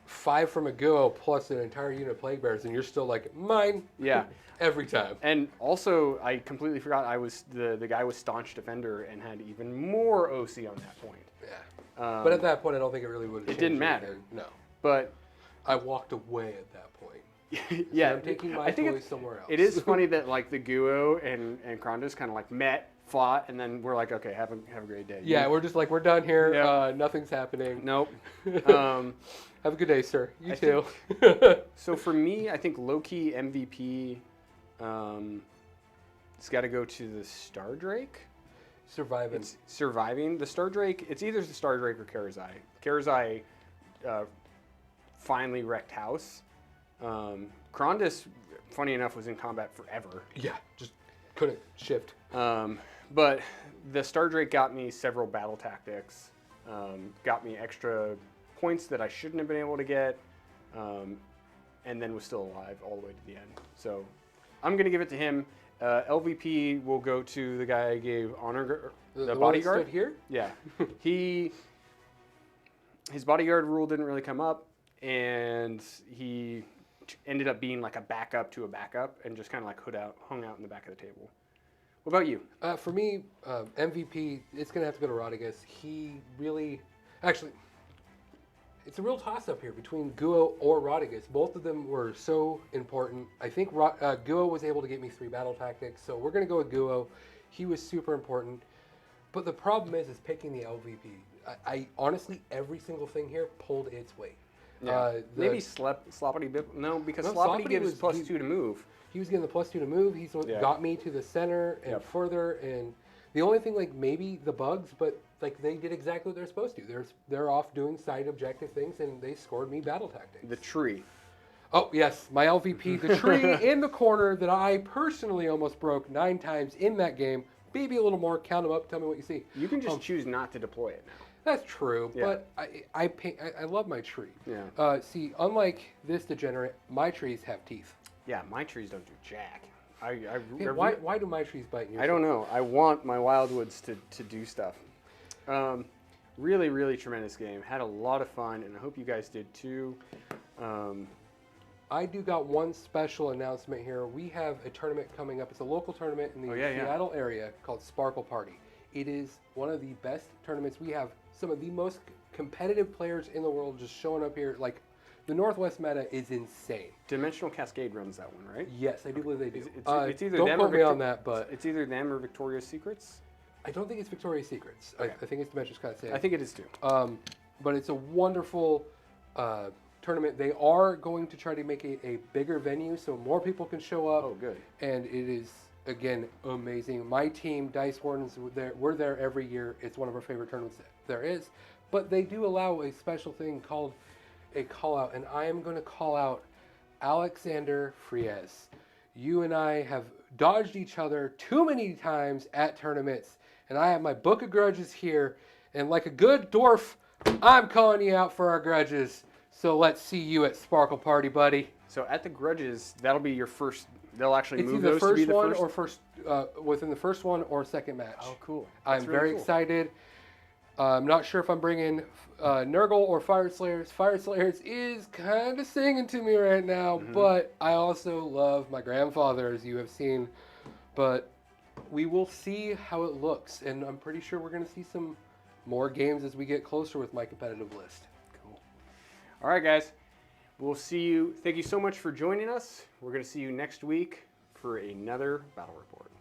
5 from a Guo plus an entire unit of Plague Bearers, and you're still like, mine. Yeah. Every time. And also, I completely forgot I was the guy was Staunch Defender and had even more OC on that point. Yeah. But at that point, I don't think it really would have changed. It didn't matter. Anything. No. But I walked away at that point. yeah, I'm taking my toys somewhere else. It is funny that like the Guo and Krondys kind of like met, fought, and then we're like, okay, have a great day. Yeah, we're just like, we're done here. Yep. Nothing's happening. Nope. Have a good day, sir. You too. So for me, I think low-key MVP, it's got to go to the Stardrake. Surviving. It's surviving. The Stardrake, it's either the Stardrake or Karazai. Karazai finally wrecked house. Krondys, funny enough, was in combat forever. Yeah, just couldn't shift. But the Stardrake got me several battle tactics, got me extra points that I shouldn't have been able to get, and then was still alive all the way to the end. So I'm going to give it to him. LVP will go to the guy I gave honor, the one that bodyguard. stood here? Yeah. His bodyguard rule didn't really come up, and he ended up being like a backup to a backup and just kind of like hung out in the back of the table. What about you? For me, MVP, it's going to have to go to Rotigus. He really... Actually, it's a real toss-up here between Guo or Rotigus. Both of them were so important. I think Guo was able to get me 3 battle tactics, so we're going to go with Guo. He was super important. But the problem is picking the LVP. I honestly, every single thing here pulled its weight. Yeah. Maybe Sloppity Bip. No, because Sloppity gives was +2 to move. He was getting the +2 to move. He's what got me to the center and further. And the only thing, like maybe the bugs, but like they did exactly what they're supposed to. They're off doing side objective things, and they scored me battle tactics. The tree. Oh yes, my LVP, the tree in the corner that I personally almost broke 9 times in that game. Maybe a little more. Count them up. Tell me what you see. You can just choose not to deploy it now. That's true, but I love my tree. Yeah. See, unlike this degenerate, my trees have teeth. Yeah, my trees don't do jack. Why do my trees bite? And I don't know. I want my wildwoods to do stuff. Really, really tremendous game. Had a lot of fun, and I hope you guys did too. I do got one special announcement here. We have a tournament coming up. It's a local tournament in the Seattle area called Sparkle Party. It is one of the best tournaments. We have some of the most competitive players in the world just showing up here. Like, the Northwest meta is insane. Dimensional Cascade runs that one, right? Yes, I do believe they do. It's either don't them quote or me on that, but it's either them or Victoria's Secrets. I don't think it's Victoria's Secrets. Okay. I think it's Dimensional Cascade. I think it is too. But it's a wonderful tournament. They are going to try to make a bigger venue so more people can show up. Oh, good. And it is, again, amazing. My team, Dice Wardens, we're there every year. It's one of our favorite tournaments there is. But they do allow a special thing called a call out, and I am going to call out Alexander Friesz. You and I have dodged each other too many times at tournaments, and I have my book of grudges here, and like a good dwarf, I'm calling you out for our grudges. So let's see you at Sparkle Party, buddy. So at the grudges, that'll be your first. They'll actually It's move either those to be first the one first. or first within the first one or second match. Oh, cool. I'm That's really very cool. excited. I'm not sure if I'm bringing Nurgle or Fire Slayers. Fire Slayers is kind of singing to me right now, but I also love my grandfather, as you have seen. But we will see how it looks, and I'm pretty sure we're going to see some more games as we get closer with my competitive list. Cool. All right, guys. We'll see you. Thank you so much for joining us. We're going to see you next week for another battle report.